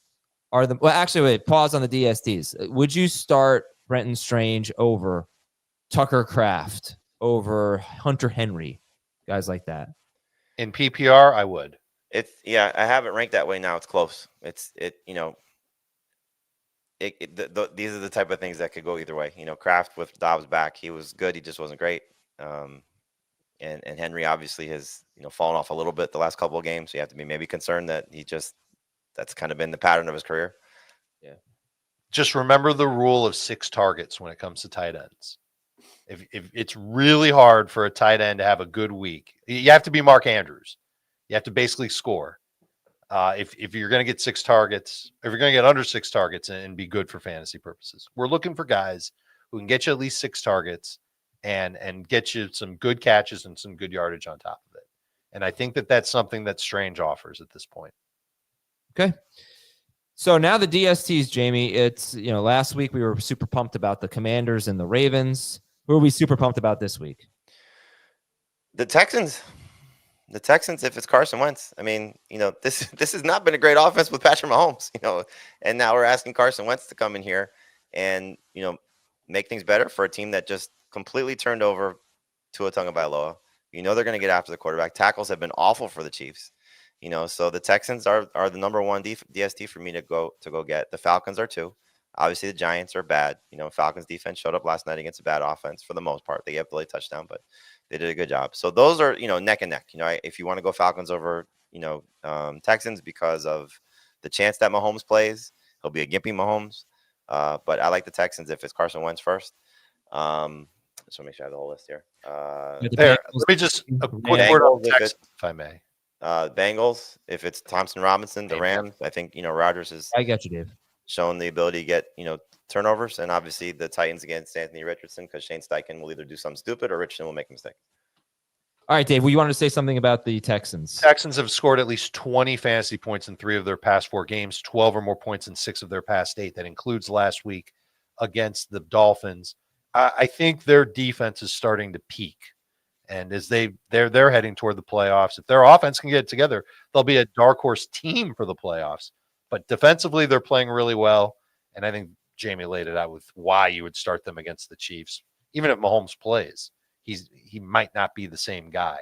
are the – well, actually, wait. Pause on the DSTs. Would you start Brenton Strange over Tucker Kraft, over Hunter Henry, guys like that? In PPR, I would. I have it ranked that way now. It's close. These are the type of things that could go either way. Kraft with Dobbs back, he was good. He just wasn't great. And Henry obviously has, fallen off a little bit the last couple of games. So you have to be maybe concerned that that's kind of been the pattern of his career. Yeah. Just remember the rule of 6 targets when it comes to tight ends. If it's really hard for a tight end to have a good week, you have to be Mark Andrews. You have to basically score. If you're going to get 6 targets, if you're going to get under 6 targets and be good for fantasy purposes, we're looking for guys who can get you at least 6 targets and get you some good catches and some good yardage on top of it. And I think that's something that Strange offers at this point. Okay. So now the DSTs, Jamey, it's, last week we were super pumped about the Commanders and the Ravens. Who are we super pumped about this week? The Texans. The Texans, if it's Carson Wentz. I mean, this has not been a great offense with Patrick Mahomes, and now we're asking Carson Wentz to come in here and, make things better for a team that just completely turned over Tua Tagovailoa. They're going to get after the quarterback. Tackles have been awful for the Chiefs, so the Texans are the number one DST for me to go get. The Falcons are 2. Obviously, the Giants are bad. Falcons defense showed up last night against a bad offense for the most part. They gave the late touchdown, but they did a good job. So those are, neck and neck. If you want to go Falcons over, Texans because of the chance that Mahomes plays, he'll be a gimpy Mahomes. But I like the Texans if it's Carson Wentz first. So make sure I have the whole list here. Let me just a quick word on Texans, if I may. Bengals, if it's Thompson Robinson, the Rams, I think, Rodgers is. I got you, Dave. Shown the ability to get, turnovers, and obviously the Titans against Anthony Richardson because Shane Steichen will either do something stupid or Richardson will make a mistake. All right, Dave, you wanted to say something about the Texans. Texans have scored at least 20 fantasy points in 3 of their past 4 games, 12 or more points in 6 of their past 8. That includes last week against the Dolphins. I think their defense is starting to peak. And as they're heading toward the playoffs, if their offense can get it together, they'll be a dark horse team for the playoffs. But defensively, they're playing really well. And I think Jamey laid it out with why you would start them against the Chiefs. Even if Mahomes plays, he might not be the same guy.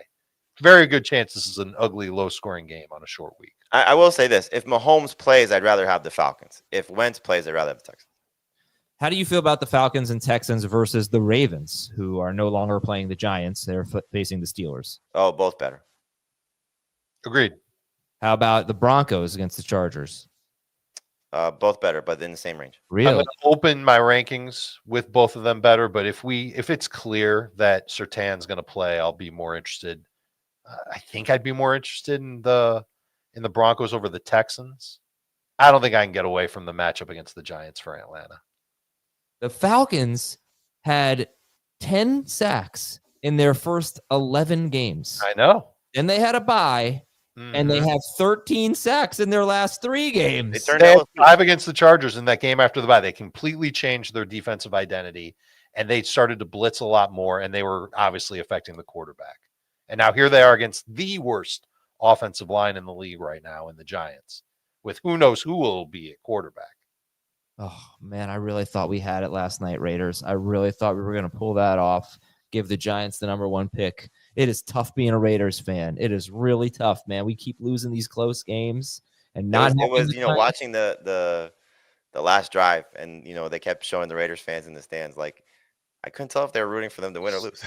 Very good chance this is an ugly, low-scoring game on a short week. I will say this. If Mahomes plays, I'd rather have the Falcons. If Wentz plays, I'd rather have the Texans. How do you feel about the Falcons and Texans versus the Ravens, who are no longer playing the Giants? They're facing the Steelers. Oh, both better. Agreed. How about the Broncos against the Chargers? Both better, but in the same range. Really? I'm going to open my rankings with both of them better, but if it's clear that Surtain's going to play, I'll be more interested. I think I'd be more interested in the Broncos over the Texans. I don't think I can get away from the matchup against the Giants for Atlanta. The Falcons had 10 sacks in their first 11 games. I know. And they had a bye, and they have 13 sacks in their last 3 games. They turned They had out 5 against the Chargers in that game after the bye. They completely changed their defensive identity, and they started to blitz a lot more, and they were obviously affecting the quarterback. And now here they are against the worst offensive line in the league right now in the Giants, with who knows who will be at quarterback. Oh, man, I really thought we had it last night, Raiders. I really thought we were going to pull that off, give the Giants the number 1 pick. It is tough being a Raiders fan. It is really tough, man. We keep losing these close games and not. It was watching the last drive, and they kept showing the Raiders fans in the stands. Like, I couldn't tell if they were rooting for them to win or lose.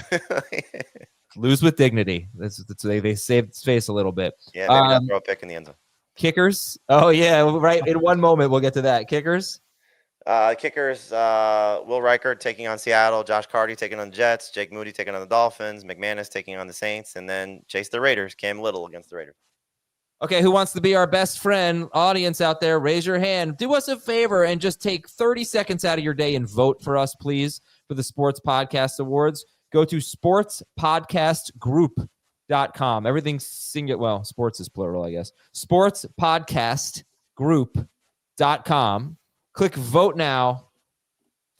Lose with dignity. They saved face a little bit. Yeah, maybe not throw a pick in the end zone. Kickers. Oh yeah, right. In one moment, we'll get to that. Kickers. Kickers, Will Reichert taking on Seattle, Josh Carty taking on the Jets, Jake Moody taking on the Dolphins, McManus taking on the Saints, and then chase the Raiders, Cam Little against the Raiders. Okay, who wants to be our best friend? Audience out there, raise your hand. Do us a favor and just take 30 seconds out of your day and vote for us, please, for the Sports Podcast Awards. Go to sportspodcastgroup.com. Everything's singular. Well, sports is plural, I guess. Sportspodcastgroup.com. Click vote now.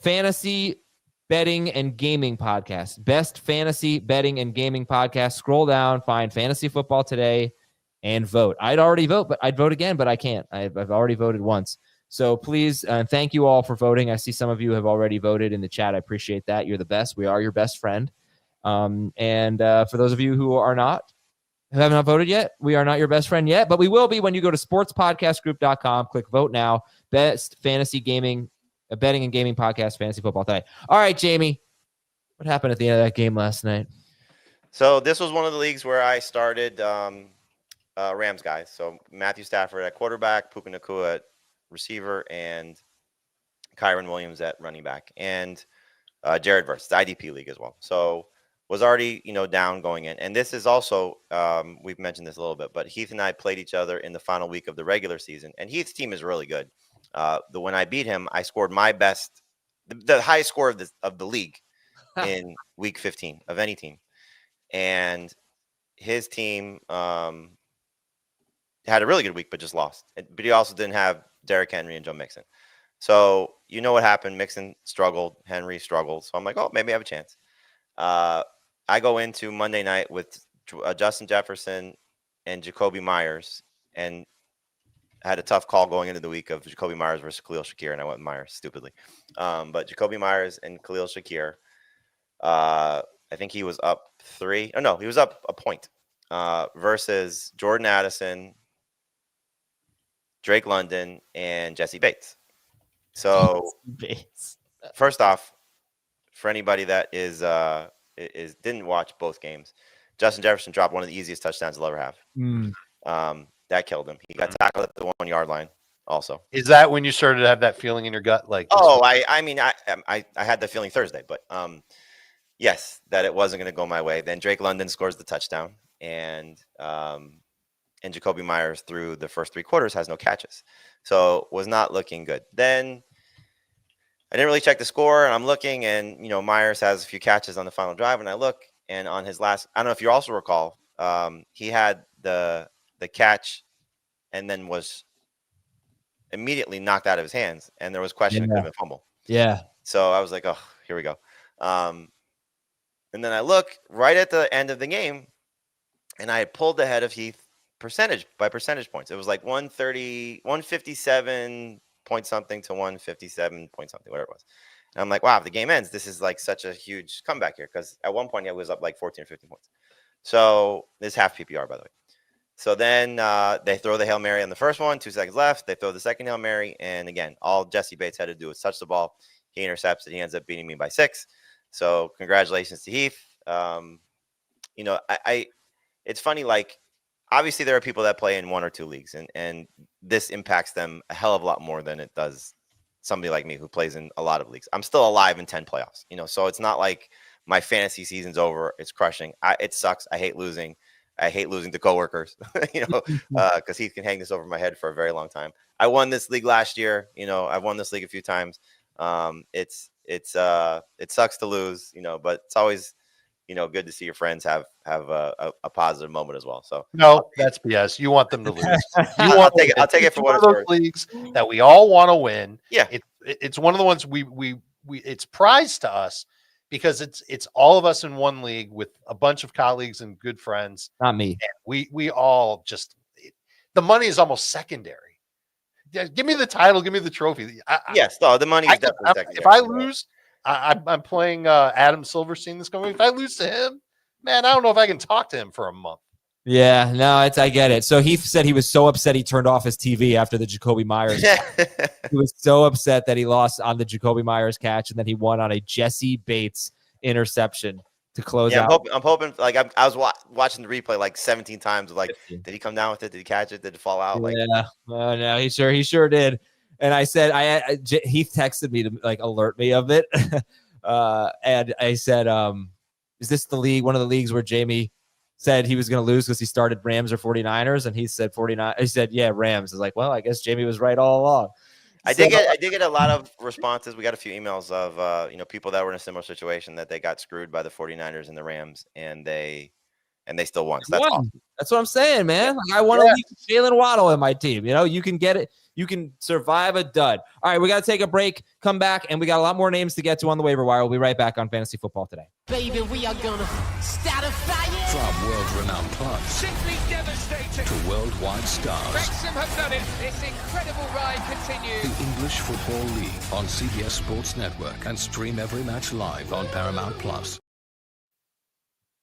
Fantasy betting and gaming podcast. Best fantasy betting and gaming podcast. Scroll down, find Fantasy Football Today, and vote. I'd already vote, but I'd vote again, but I can't. I've already voted once. So please, thank you all for voting. I see some of you have already voted in the chat. I appreciate that. You're the best. We are your best friend. And for those of you who have not voted yet, we are not your best friend yet, but we will be when you go to sportspodcastgroup.com. Click vote now. Best fantasy gaming, betting and gaming podcast, Fantasy Football Today. All right, Jamey, what happened at the end of that game last night? So this was one of the leagues where I started Rams guys. So Matthew Stafford at quarterback, Puka Nacua at receiver, and Kyron Williams at running back, and Jared Verse, the IDP league as well. So was already, down going in. And this is also, we've mentioned this a little bit, but Heath and I played each other in the final week of the regular season. And Heath's team is really good. When I beat him, I scored my best, the highest score of the league in week 15 of any team. And his team had a really good week, but just lost. But he also didn't have Derrick Henry and Joe Mixon. So you know what happened. Mixon struggled. Henry struggled. So I'm like, oh, maybe I have a chance. I go into Monday night with Justin Jefferson and Jacoby Myers, and I had a tough call going into the week of Jacoby Myers versus Khalil Shakir, and I went with Myers stupidly. But Jacoby Myers and Khalil Shakir, I think he was up 3. Oh, no, he was up a point versus Jordan Addison, Drake London, and Jesse Bates. So first off, for anybody that didn't watch both games, Justin Jefferson dropped one of the easiest touchdowns he'll ever have. That killed him. He got tackled at the 1-yard line also. Is that when you started to have that feeling in your gut? Like, I had the feeling Thursday, but yes, that it wasn't going to go my way. Then Drake London scores the touchdown, and Jacoby Myers through the first 3 quarters has no catches. So was not looking good. Then I didn't really check the score, and I'm looking, and Myers has a few catches on the final drive, and I look, and on his last, I don't know if you also recall, he had the catch, and then was immediately knocked out of his hands, and there was question it could have been fumble. Yeah. So I was like, oh, here we go. And then I look right at the end of the game, and I had pulled ahead of Heath percentage points. It was like 157 point something to 157 point something, whatever it was. And I'm like, wow, if the game ends, this is like such a huge comeback here, because at one point it was up like 14 or 15 points. So this is half PPR, by the way. So then they throw the Hail Mary on the first one, 2 seconds left. They throw the second Hail Mary, and again, all Jesse Bates had to do was touch the ball. He intercepts it. He ends up beating me by 6. So congratulations to Heath. It's funny, like, obviously there are people that play in 1 or 2 leagues, and this impacts them a hell of a lot more than it does somebody like me who plays in a lot of leagues. I'm still alive in 10 playoffs, so it's not like my fantasy season's over. It's crushing. It sucks. I hate losing. I hate losing to coworkers, because Heath can hang this over my head for a very long time. I won this league last year. I've won this league a few times. It's it sucks to lose, but it's always, good to see your friends have a positive moment as well. So no, that's BS. You want them to lose. I'll take it for what it's worth. Leagues that we all want to win. Yeah, it's one of the ones we it's prized to us because it's all of us in one league with a bunch of colleagues and good friends. Not me. And we all just the money is almost secondary. Yeah, give me the title, give me the trophy. Yes, no, the money is definitely secondary. If I lose, I'm playing Adam Silverstein this coming. If I lose to him, man, I don't know if I can talk to him for a month. Yeah, no, I get it. So he said he was so upset he turned off his TV after the Jacoby Myers. He was so upset that he lost on the Jacoby Myers catch and then he won on a Jesse Bates interception to close out. I'm hoping. Like I was watching the replay like 17 times. Like, did he come down with it? Did he catch it? Did it fall out? Like, yeah, no, he sure did. And I said, Heath texted me to like alert me of it, and I said, "Is this the league? One of the leagues where Jamey said he was going to lose because he started Rams or 49ers?" And he said 49. He said, "Yeah, Rams." I was like, "Well, I guess Jamey was right all along." I did get a lot of responses. We got a few emails of people that were in a similar situation that they got screwed by the 49ers and the Rams, and they still won. So that's awesome. That's what I'm saying, man. Like, I want to leave Jalen Waddle in my team. You can get it. You can survive a dud. All right, we got to take a break, come back, and we got a lot more names to get to on the waiver wire. We'll be right back on Fantasy Football Today. Baby, we are gonna start a fire. From world-renowned clubs simply devastating to worldwide stars, Wrexham have done it. This incredible ride continues. The English Football League on CBS Sports Network, and stream every match live on Paramount Plus.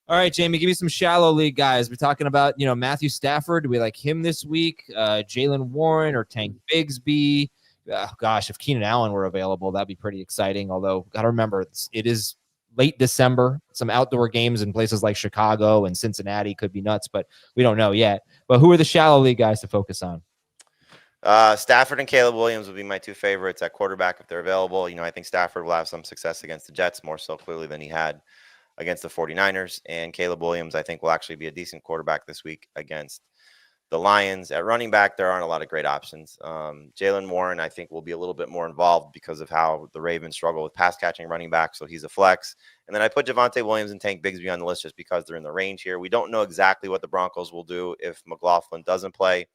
All right, Jamey, give me some shallow league guys. We're talking about, Matthew Stafford. Do we like him this week? Jalen Warren or Tank Bigsby? Gosh, if Keenan Allen were available, that'd be pretty exciting. Although, got to remember, it is late December. Some outdoor games in places like Chicago and Cincinnati could be nuts, but we don't know yet. But who are the shallow league guys to focus on? Stafford and Caleb Williams would be my two favorites at quarterback if they're available. I think Stafford will have some success against the Jets, more so clearly than he had against the 49ers. And Caleb Williams, I think, will actually be a decent quarterback this week against the Lions. At running back, there aren't a lot of great options. Jalen Warren, I think, will be a little bit more involved because of how the Ravens struggle with pass catching running back, so he's a flex. And then I put Javonte Williams and Tank Bigsby on the list just because they're in the range here. We don't know exactly what the Broncos will do if McLaughlin doesn't play,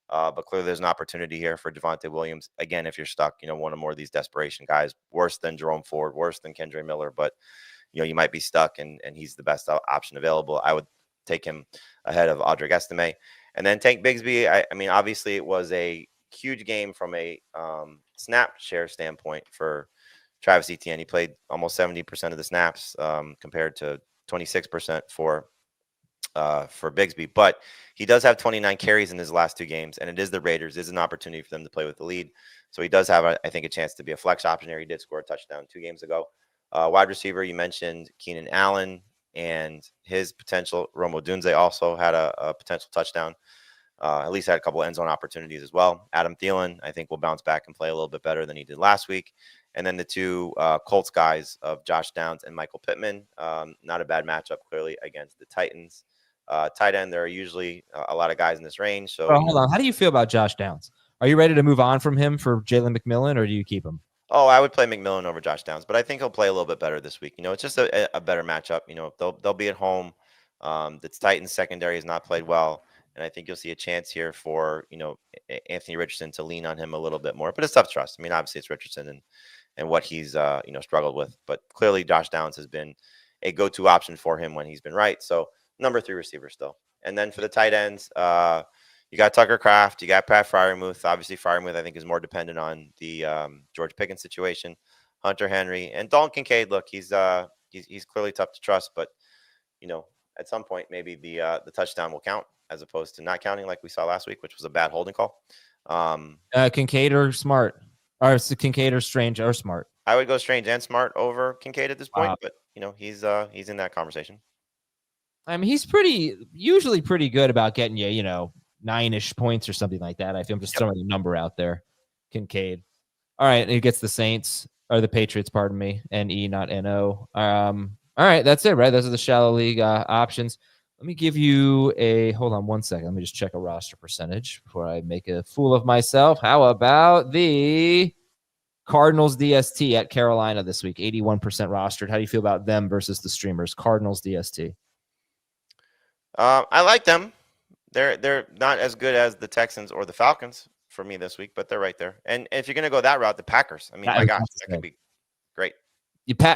but clearly there's an opportunity here for Javonte Williams. Again, if you're stuck, one or more of these desperation guys, worse than Jerome Ford, worse than Kendre Miller, but you might be stuck and he's the best option available. I would take him ahead of Audric Estime. And then Tank Bigsby, I mean, obviously it was a huge game from a snap share standpoint for Travis Etienne. He played almost 70% of the snaps compared to 26% for Bigsby. But he does have 29 carries in his last two games, and it is the Raiders. It is an opportunity for them to play with the lead. So he does have, I think, a chance to be a flex option here. He did score a touchdown 2 games ago. Wide receiver, you mentioned Keenan Allen and his potential. Romo Dunze also had a potential touchdown. At least had a couple of end zone opportunities as well. Adam Thielen, I think, will bounce back and play a little bit better than he did last week. And then the two Colts guys of Josh Downs and Michael Pittman. Not a bad matchup, clearly, against the Titans. Tight end, there are usually a lot of guys in this range. So, hold on. How do you feel about Josh Downs? Are you ready to move on from him for Jalen McMillan, or do you keep him? Oh, I would play McMillan over Josh Downs, but I think he'll play a little bit better this week. It's just a better matchup. They'll be at home. The Titans secondary has not played well, and I think you'll see a chance here for Anthony Richardson to lean on him a little bit more. But it's tough trust. I mean, obviously it's Richardson and what he's struggled with, but clearly Josh Downs has been a go-to option for him when he's been right. So number 3 receiver still, and then for the tight ends. You got Tucker Kraft. You got Pat Freiermuth. Obviously, Freiermuth, I think, is more dependent on the George Pickens situation. Hunter Henry and Dalton Kincaid. Look, he's clearly tough to trust, but at some point, maybe the touchdown will count as opposed to not counting, like we saw last week, which was a bad holding call. Kincaid or Smart, or Kincaid or Strange or Smart. I would go Strange and Smart over Kincaid at this point, but he's in that conversation. I mean, he's usually pretty good about getting you, 9-ish points or something like that. I think I'm just throwing a number out there. Kincaid. All right. He gets the Saints or the Patriots, pardon me. N-E, not N-O. All right. That's it, right? Those are the shallow league options. Let me give you hold on one second. Let me just check a roster percentage before I make a fool of myself. How about the Cardinals DST at Carolina this week, 81% rostered. How do you feel about them versus the streamers? Cardinals DST. I like them. They're not as good as the Texans or the Falcons for me this week, but they're right there. And if you're going to go that route, the Packers. I mean, my gosh, that could be great.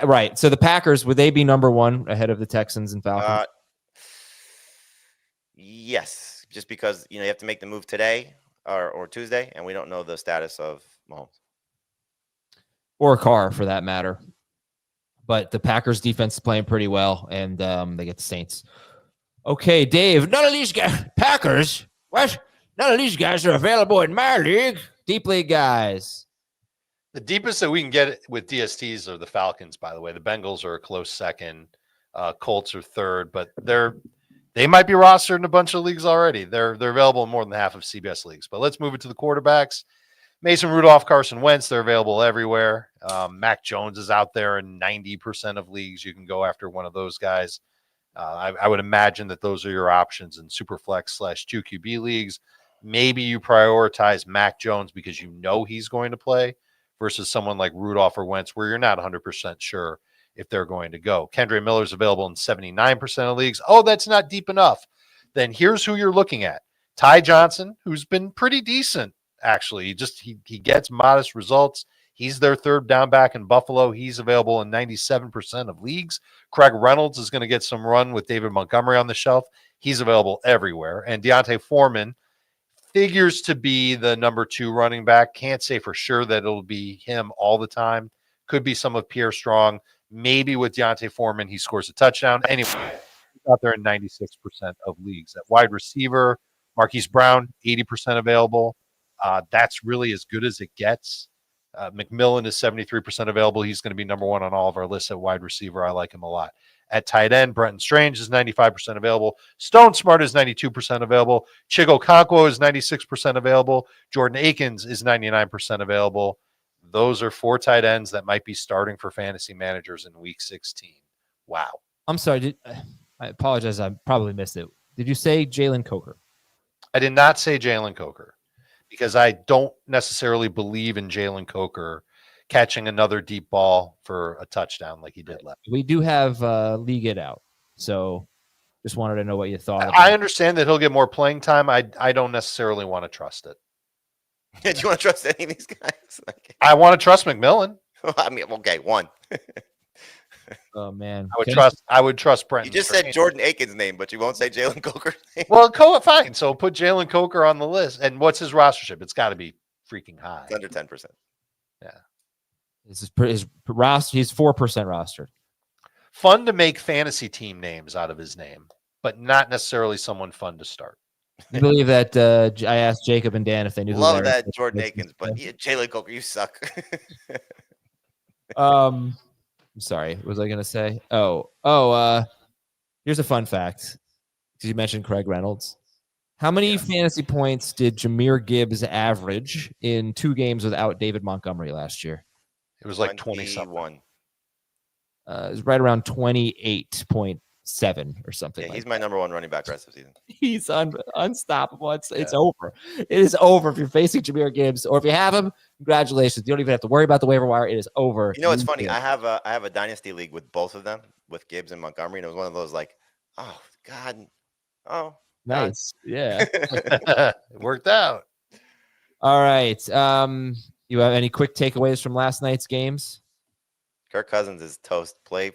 Right. So the Packers, would they be number one ahead of the Texans and Falcons? Yes, just because you have to make the move today or Tuesday, and we don't know the status of Mahomes or Carr for that matter. But the Packers defense is playing pretty well, and they get the Saints. Okay, Dave. None of these guys, Packers. What? None of these guys are available in my league. Deep league guys. The deepest that we can get with DSTs are the Falcons, by the way. The Bengals are a close second. Colts are third, but they might be rostered in a bunch of leagues already. They're available in more than half of CBS leagues. But let's move it to the quarterbacks. Mason Rudolph, Carson Wentz, they're available everywhere. Mac Jones is out there in 90% of leagues. You can go after one of those guys. I would imagine that those are your options in Superflex / 2QB leagues. Maybe you prioritize Mac Jones because you know he's going to play versus someone like Rudolph or Wentz where you're not 100% sure if they're going to go. Kendre Miller's available in 79% of leagues. Oh, that's not deep enough. Then here's who you're looking at. Ty Johnson, who's been pretty decent, actually. He gets modest results. He's their third down back in Buffalo. He's available in 97% of leagues. Craig Reynolds is going to get some run with David Montgomery on the shelf. He's available everywhere. And Deontay Foreman figures to be the number 2 running back. Can't say for sure that it'll be him all the time. Could be some of Pierre Strong. Maybe with Deontay Foreman, he scores a touchdown. Anyway, he's out there in 96% of leagues. At wide receiver, Marquise Brown, 80% available. That's really as good as it gets. McMillan is 73% available. He's going to be number 1 on all of our lists at wide receiver. I like him a lot. At tight end, Brenton Strange is 95% available. Stone Smart is 92% available. Chigo Okonkwo is 96% available. Jordan Akins is 99% available. Those are 4 tight ends that might be starting for fantasy managers in week 16. Wow. I'm sorry. I apologize. I probably missed it. Did you say Jalen Coker? I did not say Jalen Coker because I don't necessarily believe in Jalen Coker catching another deep ball for a touchdown like he did last. We do have League It out. So just wanted to know what you thought. I understand that he'll get more playing time. I don't necessarily want to trust it. Do you want to trust any of these guys? Okay. I want to trust McMillan. I mean, okay, 1. Oh man, I would trust Brenton. You just said Jordan Akins' name, but you won't say Jalen Coker's name. Well, fine. So put Jalen Coker on the list. And what's his rostership? It's got to be freaking high. It's under 10%. Yeah. His roster. He's 4% rostered. Fun to make fantasy team names out of his name, but not necessarily someone fun to start. I believe that I asked Jacob and Dan if they knew. Love that Jordan Akins, but Jalen Coker, you suck. I'm sorry. What was I going to say? Here's a fun fact. Because you mentioned Craig Reynolds. How many fantasy points did Jahmyr Gibbs average in 2 games without David Montgomery last year? It was like 20-something. It was right around 28.7 or something. Yeah, he's my number 1 running back rest of the season. He's unstoppable. It's over. It is over if you're facing Jahmyr Gibbs, or if you have him, congratulations. You don't even have to worry about the waiver wire. It is over. You know what's funny? I have a dynasty league with both of them, with Gibbs and Montgomery, and it was one of those like, oh God, oh nice, God. Yeah, it worked out. All right. You have any quick takeaways from last night's games? Kirk Cousins is toast. Play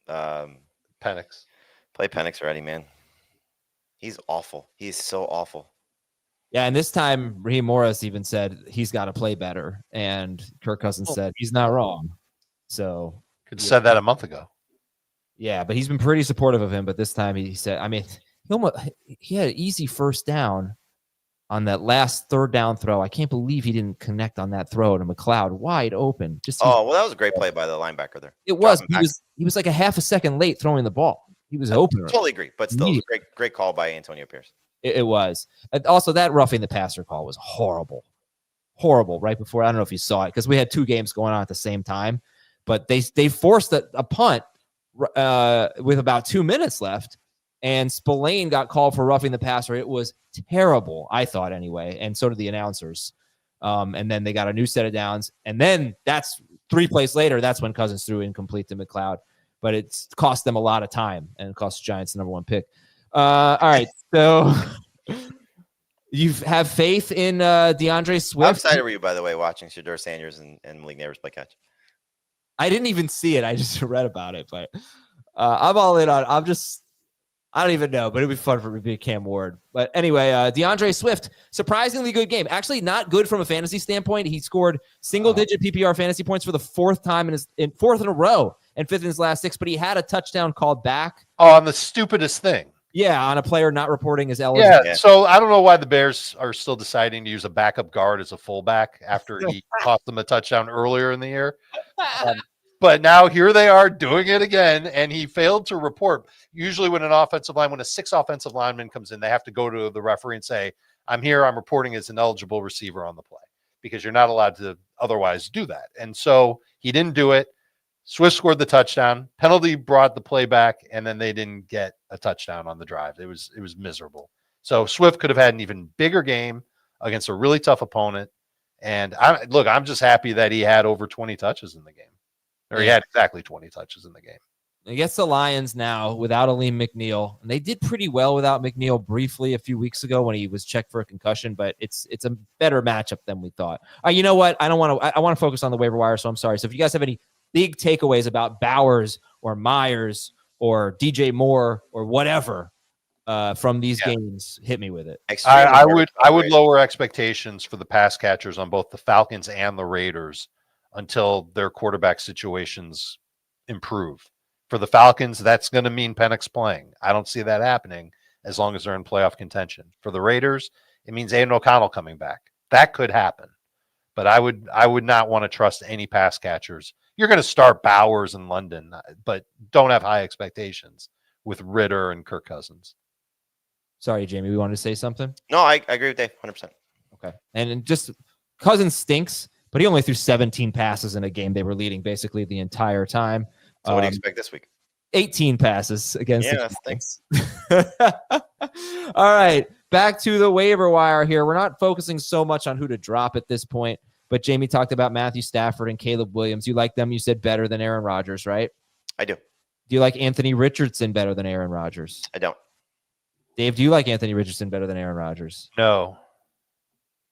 Penix. Play Penix already, man. He's awful. He's so awful. Yeah, and this time Raheem Morris even said he's got to play better, and Kirk Cousins said he's not wrong. So could have said that a month ago. Yeah, but he's been pretty supportive of him. But this time he said, I mean, he had an easy first down on that last 3rd down throw. I can't believe he didn't connect on that throw to McLeod, wide open. That was a great play by the linebacker there. It was. He was like a half a second late throwing the ball. He was open. I totally agree, but still, great call by Antonio Pierce. It was. And also, that roughing the passer call was horrible. Right before, I don't know if you saw it, because we had 2 games going on at the same time, but they forced a punt with about 2 minutes left, and Spillane got called for roughing the passer. It was terrible, I thought anyway, and so did the announcers. And then they got a new set of downs. And then that's 3 plays later. That's when Cousins threw incomplete to McLeod. But it's cost them a lot of time and it cost the Giants the number 1 pick. All right. So you have faith in DeAndre Swift? How excited were you, by the way, watching Shedeur Sanders and Malik Neighbors play catch? I didn't even see it. I just read about it. But I'm all in on I don't even know, but it'd be fun for me to be a Cam Ward. But anyway, DeAndre Swift, surprisingly good game. Actually, not good from a fantasy standpoint. He scored single-digit PPR fantasy points for the 4th time fourth in a row and 5th in his last 6. But he had a touchdown called back. Oh, on the stupidest thing. Yeah, on a player not reporting his eligible. Yeah, so I don't know why the Bears are still deciding to use a backup guard as a fullback after he cost them a touchdown earlier in the year. But now here they are doing it again, and he failed to report. Usually when when a 6 offensive lineman comes in, they have to go to the referee and say, I'm here, I'm reporting as an eligible receiver on the play, because you're not allowed to otherwise do that. And so he didn't do it. Swift scored the touchdown. Penalty brought the play back, and then they didn't get a touchdown on the drive. It was miserable. So Swift could have had an even bigger game against a really tough opponent. And I'm just happy that he had over 20 touches in the game. Or he had exactly 20 touches in the game. Against the Lions now without Aleem McNeil. And they did pretty well without McNeil briefly a few weeks ago when he was checked for a concussion, but it's a better matchup than we thought. You know what? I want to focus on the waiver wire, so I'm sorry. So if you guys have any big takeaways about Bowers or Myers or DJ Moore or whatever from these games, hit me with it. I would lower expectations for the pass catchers on both the Falcons and the Raiders until their quarterback situations improve. For the Falcons, that's going to mean Penix playing. I don't see that happening as long as they're in playoff contention. For the Raiders, it means Aiden O'Connell coming back. That could happen. But I would not want to trust any pass catchers. You're going to start Bowers in London, but don't have high expectations with Ritter and Kirk Cousins. Sorry, Jamie, we wanted to say something? No, I agree with Dave, 100%. Okay. And just Cousins stinks, but he only threw 17 passes in a game they were leading basically the entire time. So what do you expect this week? 18 passes against the thanks. All right, back to the waiver wire here. We're not focusing so much on who to drop at this point, but Jamie talked about Matthew Stafford and Caleb Williams. You like them, you said, better than Aaron Rodgers, right? I do. Do you like Anthony Richardson better than Aaron Rodgers? I don't. Dave, do you like Anthony Richardson better than Aaron Rodgers? No.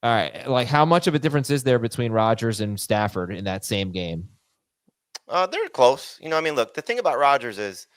All right, like how much of a difference is there between Rodgers and Stafford in that same game? They're close. Look, the thing about Rodgers is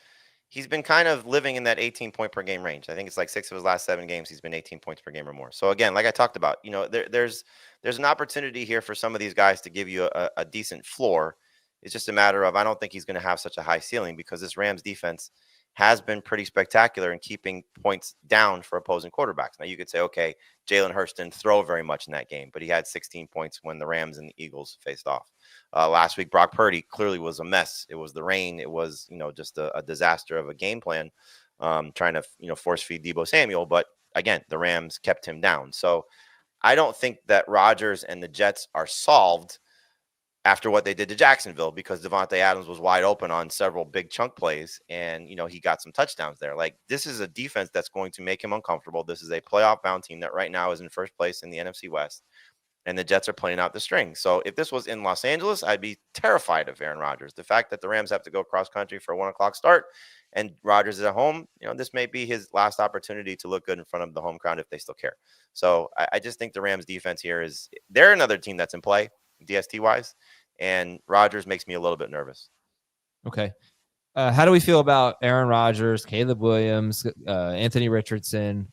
he's been kind of living in that 18-point per game range. I think it's like 6 of his last 7 games. He's been 18 points per game or more. So again, like I talked about, there's an opportunity here for some of these guys to give you a decent floor. It's just a matter of, I don't think he's going to have such a high ceiling because this Rams defense has been pretty spectacular in keeping points down for opposing quarterbacks. Now you could say, okay, Jalen Hurts didn't throw very much in that game, but he had 16 points when the Rams and the Eagles faced off. Last week, Brock Purdy clearly was a mess. It was the rain. It was, just a disaster of a game plan, trying to, force feed Deebo Samuel. But again, the Rams kept him down. So I don't think that Rodgers and the Jets are solved after what they did to Jacksonville, because Devontae Adams was wide open on several big chunk plays and, he got some touchdowns there. Like, this is a defense that's going to make him uncomfortable. This is a playoff bound team that right now is in first place in the NFC West, and the Jets are playing out the string. So if this was in Los Angeles, I'd be terrified of Aaron Rodgers. The fact that the Rams have to go cross country for a 1:00 start and Rodgers is at home, this may be his last opportunity to look good in front of the home crowd if they still care. So I just think the Rams defense here they're another team that's in play DST wise, and Rodgers makes me a little bit nervous. Okay. How do we feel about Aaron Rodgers, Caleb Williams, Anthony Richardson?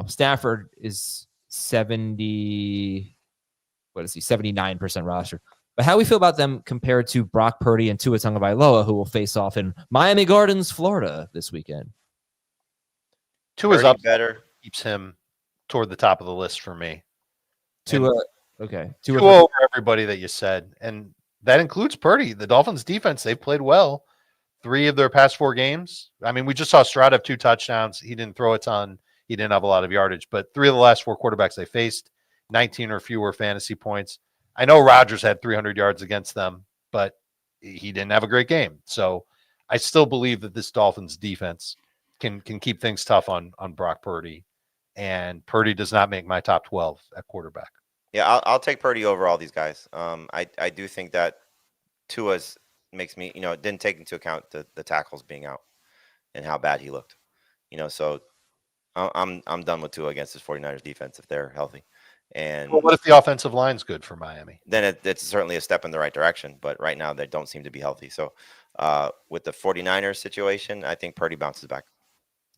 Stafford is 79% roster. But how do we feel about them compared to Brock Purdy and Tua Tagovailoa, who will face off in Miami Gardens, Florida this weekend? Tua's up better, keeps him toward the top of the list for me. Tua over everybody that you said, and that includes Purdy. The Dolphins defense, they've played well 3 of their past 4 games. I mean, we just saw Stroud have 2 touchdowns. He didn't throw a ton. He didn't have a lot of yardage, but 3 of the last 4 quarterbacks they faced, 19 or fewer fantasy points. I know Rodgers had 300 yards against them, but he didn't have a great game. So I still believe that this Dolphins defense can keep things tough on Brock Purdy, and Purdy does not make my top 12 at quarterback. Yeah, I'll take Purdy over all these guys. I do think that Tua's makes me, it didn't take into account the tackles being out and how bad he looked. So I'm done with Tua against this 49ers defense if they're healthy. And Well, what if the offensive line's good for Miami? then it's certainly a step in the right direction. But right now they don't seem to be healthy. So with the 49ers situation, I think Purdy bounces back.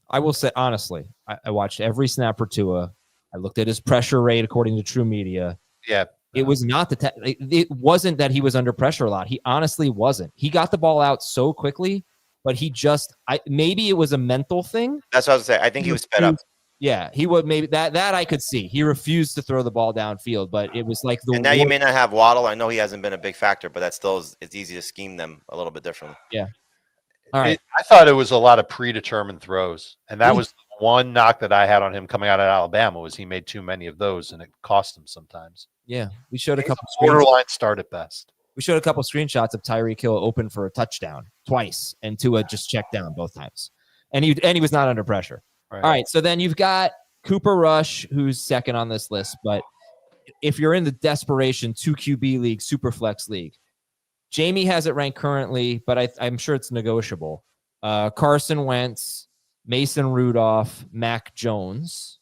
I will say, honestly, I watched every snap for Tua. I looked at his pressure rate according to True Media. Yeah. It was not it wasn't that he was under pressure a lot. He honestly wasn't. He got the ball out so quickly, but he just maybe it was a mental thing. That's what I was saying. I think he was sped up. Yeah, he would maybe that I could see. He refused to throw the ball downfield, but it was like And now you may not have Waddle. I know he hasn't been a big factor, but that still it's easy to scheme them a little bit differently. Yeah. All right. I thought it was a lot of predetermined throws, and that was one knock that I had on him coming out of Alabama was he made too many of those, and it cost him sometimes. Yeah, we showed a couple borderline start at best. We showed a couple screenshots of Tyreek Hill open for a touchdown twice, and Tua just checked down both times, and he was not under pressure. Right. All right, so then you've got Cooper Rush, who's second on this list, but if you're in the desperation 2 QB league, Superflex league, Jamey has it ranked currently, but I'm sure it's negotiable. Carson Wentz, Mason Rudolph, Mac Jones.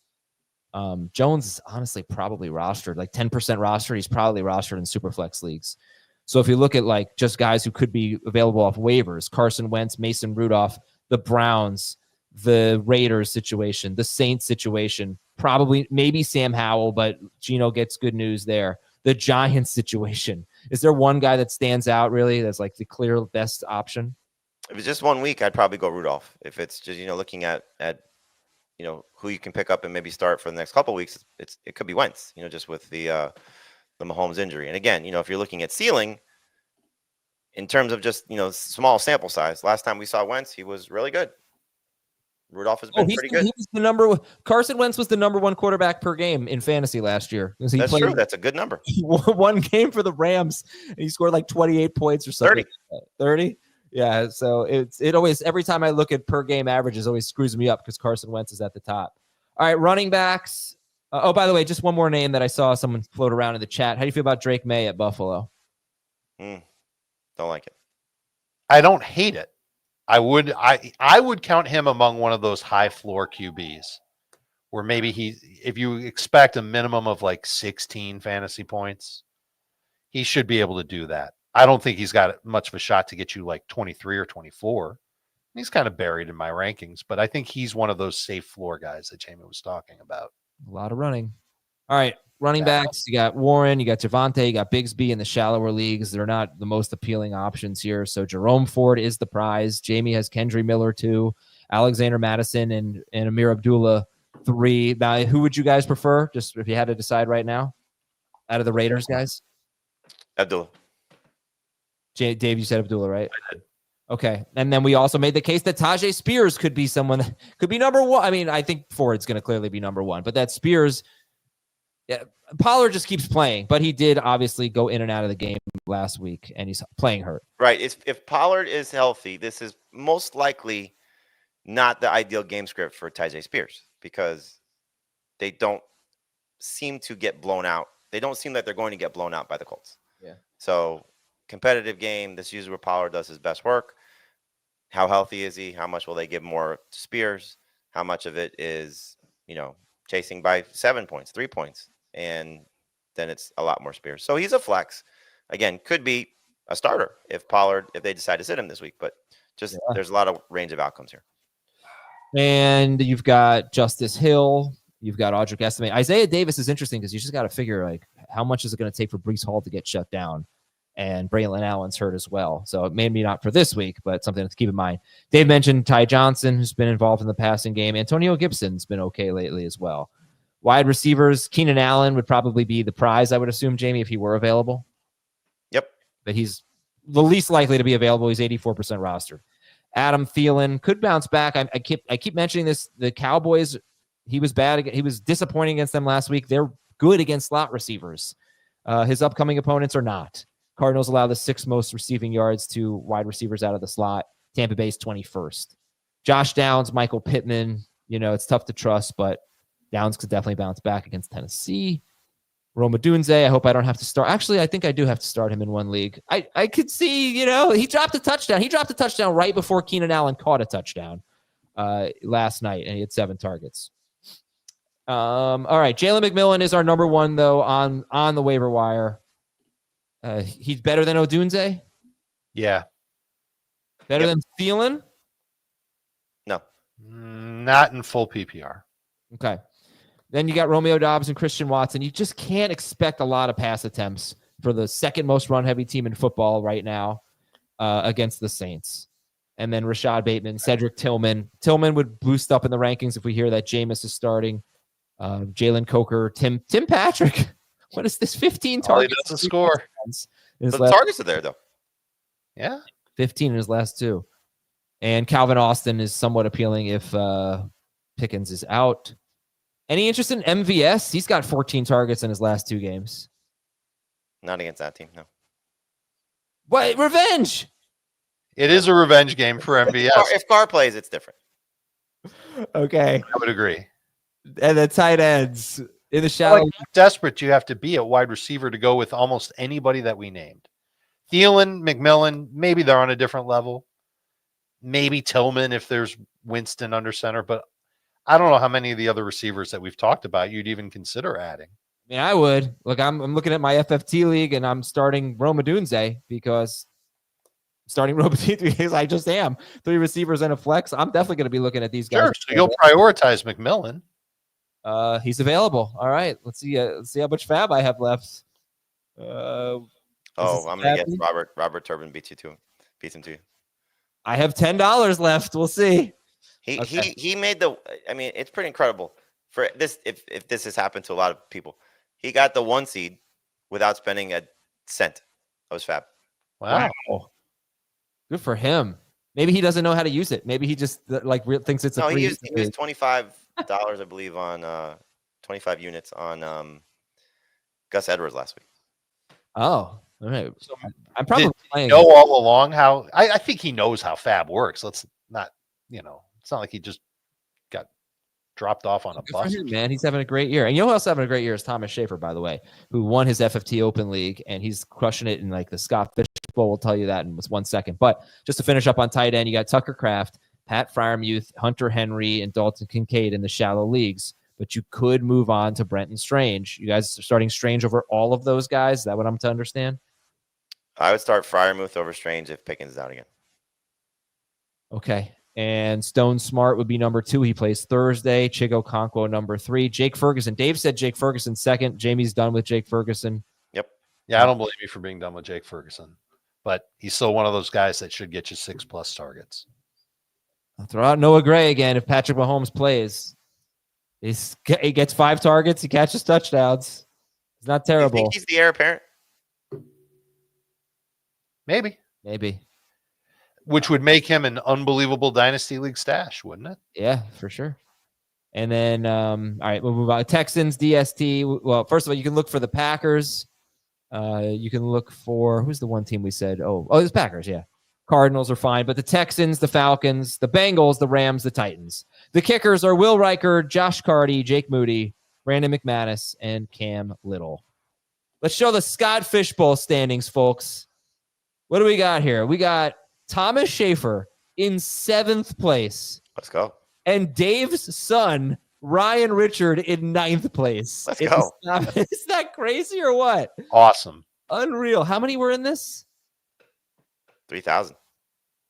Jones is honestly probably rostered, like 10% rostered. He's probably rostered in Superflex leagues. So if you look at like just guys who could be available off waivers, Carson Wentz, Mason Rudolph, the Browns, the Raiders situation, the Saints situation, probably maybe Sam Howell, but Geno gets good news there. The Giants situation. Is there one guy that stands out really that's like the clear best option? If it's just 1 week, I'd probably go Rudolph. If it's just, looking at who you can pick up and maybe start for the next couple of weeks, it could be Wentz, just with the Mahomes injury. And again, if you're looking at ceiling in terms of just, small sample size, last time we saw Wentz, he was really good. Rudolph has been pretty good. He was Carson Wentz was the number one quarterback per game in fantasy last year. That's true. That's a good number. He won one game for the Rams, and he scored like 28 points or something. 30? Yeah, so it always, every time I look at per game averages, always screws me up because Carson Wentz is at the top. All right, running backs. By the way, just one more name that I saw someone float around in the chat. How do you feel about Drake May at Buffalo? Don't like it. I don't hate it. I would count him among one of those high floor QBs where maybe if you expect a minimum of like 16 fantasy points, he should be able to do that. I don't think he's got much of a shot to get you like 23 or 24. He's kind of buried in my rankings, but I think he's one of those safe floor guys that Jamey was talking about. A lot of running. All right, running backs. You got Warren, you got Javonte, you got Bigsby in the shallower leagues. They're not the most appealing options here. So Jerome Ford is the prize. Jamey has Kendre Miller 2, Alexander Madison, and Amir Abdullah 3. Now, who would you guys prefer? Just if you had to decide right now, out of the Raiders guys. Abdullah. Dave, you said Abdullah, right? I did. Okay. And then we also made the case that Tajay Spears could be someone that could be number one. I mean, I think Ford's going to clearly be number one, but that Spears, Pollard just keeps playing, but he did obviously go in and out of the game last week, and he's playing hurt. Right. If Pollard is healthy, this is most likely not the ideal game script for Tajay Spears because they don't seem to get blown out. They don't seem like they're going to get blown out by the Colts. Yeah. So competitive game. This is usually where Pollard does his best work. How healthy is he? How much will they give more to Spears? How much of it is, chasing by 7 points, 3 points? And then it's a lot more Spears. So he's a flex. Again, could be a starter if they decide to sit him this week. But there's a lot of range of outcomes here. And you've got Justice Hill. You've got Audric Estimate. Isaiah Davis is interesting because you just got to figure like how much is it going to take for Breece Hall to get shut down? And Braylon Allen's hurt as well. So maybe not for this week, but something to keep in mind. Dave mentioned Ty Johnson, who's been involved in the passing game. Antonio Gibson's been okay lately as well. Wide receivers, Keenan Allen would probably be the prize, I would assume, Jamey, if he were available. Yep. But he's the least likely to be available. He's 84% rostered. Adam Thielen could bounce back. I keep mentioning this. The Cowboys, he was bad. He was disappointing against them last week. They're good against slot receivers. His upcoming opponents are not. Cardinals allow the 6th most receiving yards to wide receivers out of the slot. Tampa Bay's 21st. Josh Downs, Michael Pittman. It's tough to trust, but Downs could definitely bounce back against Tennessee. Rome Odunze, I hope I don't have to start. Actually, I think I do have to start him in one league. I could see, he dropped a touchdown. He dropped a touchdown right before Keenan Allen caught a touchdown last night, and he had 7 targets. All right, Jalen McMillan is our number 1, though, on the waiver wire. He's better than Odunze? Yeah. Better than Thielen? No. Not in full PPR. Okay. Then you got Romeo Doubs and Christian Watson. You just can't expect a lot of pass attempts for the second most run-heavy team in football right now against the Saints. And then Rashad Bateman, Cedric Tillman. Tillman would boost up in the rankings if we hear that Jameis is starting. Jalen Coker, Tim Patrick. What is this? 15 targets. He doesn't score. The targets are there, though. Yeah. 15 in his last 2. And Calvin Austin is somewhat appealing if Pickens is out. Any interest in MVS? He's got 14 targets in his last 2 games. Not against that team, no. What? Revenge! It is a revenge game for MVS. If Carr plays, it's different. Okay. I would agree. And the tight ends in the shallow. How desperate you have to be at wide receiver to go with almost anybody that we named. Thielen, McMillan, maybe they're on a different level. Maybe Tillman if there's Winston under center, but I don't know how many of the other receivers that we've talked about you'd even consider adding. I mean, I would. Look, I'm looking at my FFT league, and I'm starting Rome Odunze because I just am. 3 receivers and a flex. I'm definitely going to be looking at these guys. Sure, so you'll prioritize McMillan. He's available. All right, let's see how much fab I have left. I'm gonna get Robert Turbin beats him to you. I have $10 left. We'll see. He made it's pretty incredible for this. If this has happened to a lot of people, he got the 1 seed without spending a cent. That was fab. Wow. Good for him. Maybe he doesn't know how to use it. Maybe he just thinks it's he used $25, I believe, on 25 units on Gus Edwards last week. Oh, all right. So I'm probably playing. Know all along how I think he knows how fab works. Let's not, it's not like he just got dropped off on a bus. Man, he's having a great year. And you know who else having a great year is Thomas Schaefer, by the way, who won his FFT Open League, and he's crushing it in like the Scott Fish Bowl. We'll tell you that in 1 second. But just to finish up on tight end, you got Tucker Kraft, Pat Freiermuth, Hunter Henry, and Dalton Kincaid in the shallow leagues. But you could move on to Brenton Strange. You guys are starting Strange over all of those guys? Is that what I'm to understand? I would start Freiermuth over Strange if Pickens is out again. Okay. And Stone Smart would be number 2. He plays Thursday. Chigo Okonkwo, number 3. Jake Ferguson. Dave said Jake Ferguson second. Jamie's done with Jake Ferguson. Yep. Yeah, I don't blame you for being done with Jake Ferguson. But he's still one of those guys that should get you 6+ targets. I'll throw out Noah Gray again if Patrick Mahomes plays. He gets 5 targets. He catches touchdowns. It's not terrible. You think he's the heir apparent? Maybe. Which would make him an unbelievable Dynasty League stash, wouldn't it? Yeah, for sure. And then, all right, we'll move on. Texans, DST. Well, first of all, you can look for the Packers. You can look for, who's the one team we said? Oh, it's Packers, yeah. Cardinals are fine, but the Texans, the Falcons, the Bengals, the Rams, the Titans. The kickers are Will Riker, Josh Carty, Jake Moody, Brandon McManus, and Cam Little. Let's show the Scott Fishbowl standings, folks. What do we got here? We got Thomas Schaefer in 7th place. Let's go. And Dave's son, Ryan Richard, in 9th place. Let's go. Is that crazy or what? Awesome. Unreal. How many were in this? 3,000.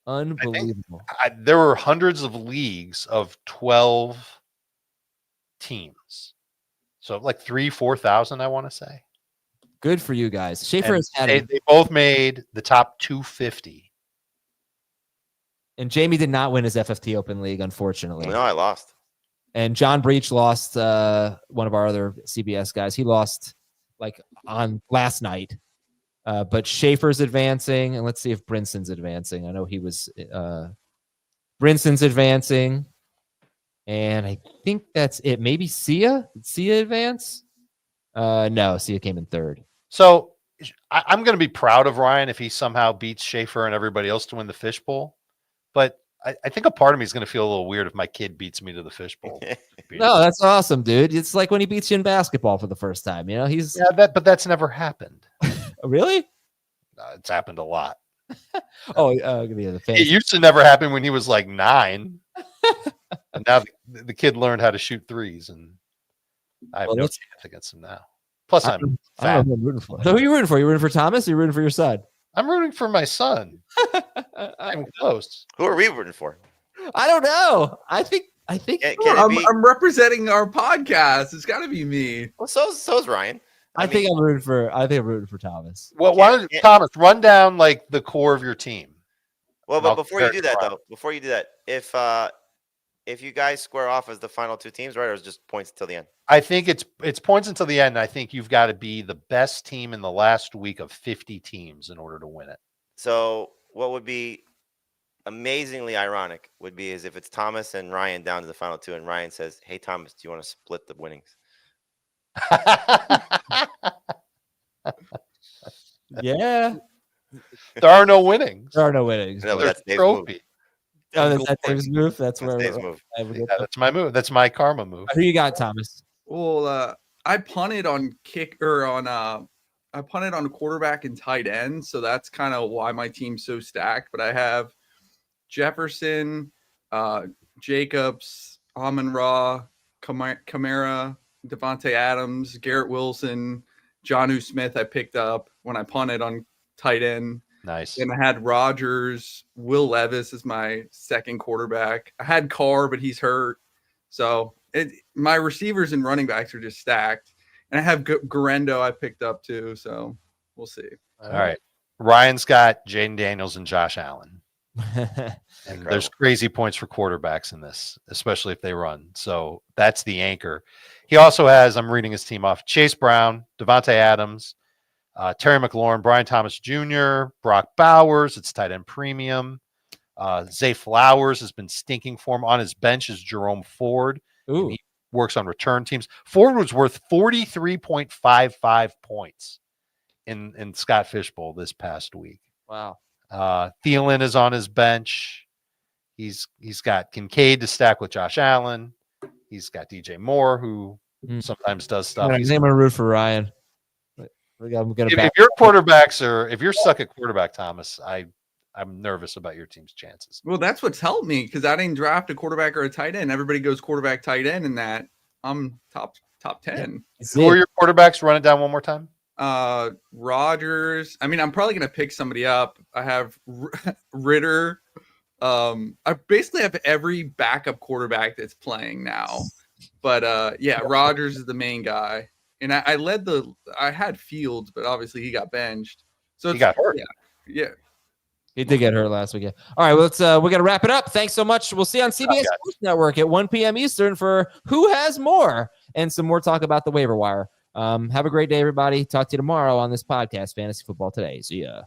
Unbelievable. There were hundreds of leagues of 12 teams. So like 4,000, I want to say. Good for you guys. Schaefer has had they both made the top 250. And Jamey did not win his FFT Open League, unfortunately. No, I lost. And John Breach lost one of our other CBS guys. He lost like on last night. But Schaefer's advancing, and let's see if Brinson's advancing. I know he was Brinson's advancing, and I think that's it. Maybe Sia? Did Sia advance? No, Sia came in 3rd. So I'm going to be proud of Ryan if he somehow beats Schaefer and everybody else to win the Fishbowl. But I think a part of me is going to feel a little weird if my kid beats me to the fishbowl. No, that's awesome, dude. It's like when he beats you in basketball for the first time. You know, he's but that's never happened. Really? It's happened a lot. The fans. It used to never happen when he was like 9. And now the kid learned how to shoot threes, and I have no chance against him now. Plus, I'm I fat. don't know who I'm rooting for. So who are you rooting for? You rooting for Thomas or you rooting for your son? I'm rooting for my son. I'm close. Who are we rooting for? I don't know. I think I'm representing our podcast. It's got to be me. Well, so's Ryan. I think I'm rooting for Thomas. Well, why don't Thomas run down like the core of your team? Well, but before you do that, if you guys square off as the final 2 teams, right, or is it just points till the end? I think it's points until the end. I think you've got to be the best team in the last week of 50 teams in order to win it. So what would be amazingly ironic would be is if it's Thomas and Ryan down to the final 2, and Ryan says, "Hey Thomas, do you want to split the winnings?" Yeah. There are no winnings. There are no winnings. No, but There's that's a Dave's trophy. move. Oh, that's Dave's move. That's That's where Dave's move. That's my move. That's my karma move. Who you got, Thomas? Well, I punted on I punted on quarterback and tight end, so that's kind of why my team's so stacked. But I have Jefferson, Jacobs, Amon-Ra, Kamara, Devontae Adams, Garrett Wilson, Jonnu Smith I picked up when I punted on tight end. Nice. And I had Rodgers, Will Levis as my second quarterback. I had Carr, but he's hurt. So my receivers and running backs are just stacked. And I have Garendo I picked up too. So we'll see. All right. Ryan's got Jaden Daniels and Josh Allen. And there's crazy points for quarterbacks in this, especially if they run. So that's the anchor. He also has, I'm reading his team off, Chase Brown, Devontae Adams, Terry McLaurin, Brian Thomas Jr., Brock Bowers. It's tight end premium. Zay Flowers has been stinking for him. On his bench is Jerome Ford. Ooh. He works on return teams. Ford was worth 43.55 points in Scott Fishbowl this past week. Wow. Thielen is on his bench. He's got Kincaid to stack with Josh Allen. He's got DJ Moore, who sometimes does stuff. I'm going to root for Ryan. If your quarterbacks if you're stuck at quarterback, Thomas, I'm nervous about your team's chances. Well, that's what's helped me because I didn't draft a quarterback or a tight end. Everybody goes quarterback, tight end, and that I'm top 10. Who are your quarterbacks? Run it down one more time. Rodgers. I mean, I'm probably gonna pick somebody up. I have Ritter. I basically have every backup quarterback that's playing now. But yeah, Rodgers is the main guy. And I had Fields, but obviously he got benched. So he got hurt. Yeah. He did get hurt last weekend. All right, well, we're going to wrap it up. Thanks so much. We'll see you on CBS Sports Network at 1 p.m. Eastern for Who Has More and some more talk about the waiver wire. Have a great day, everybody. Talk to you tomorrow on this podcast, Fantasy Football Today. See ya.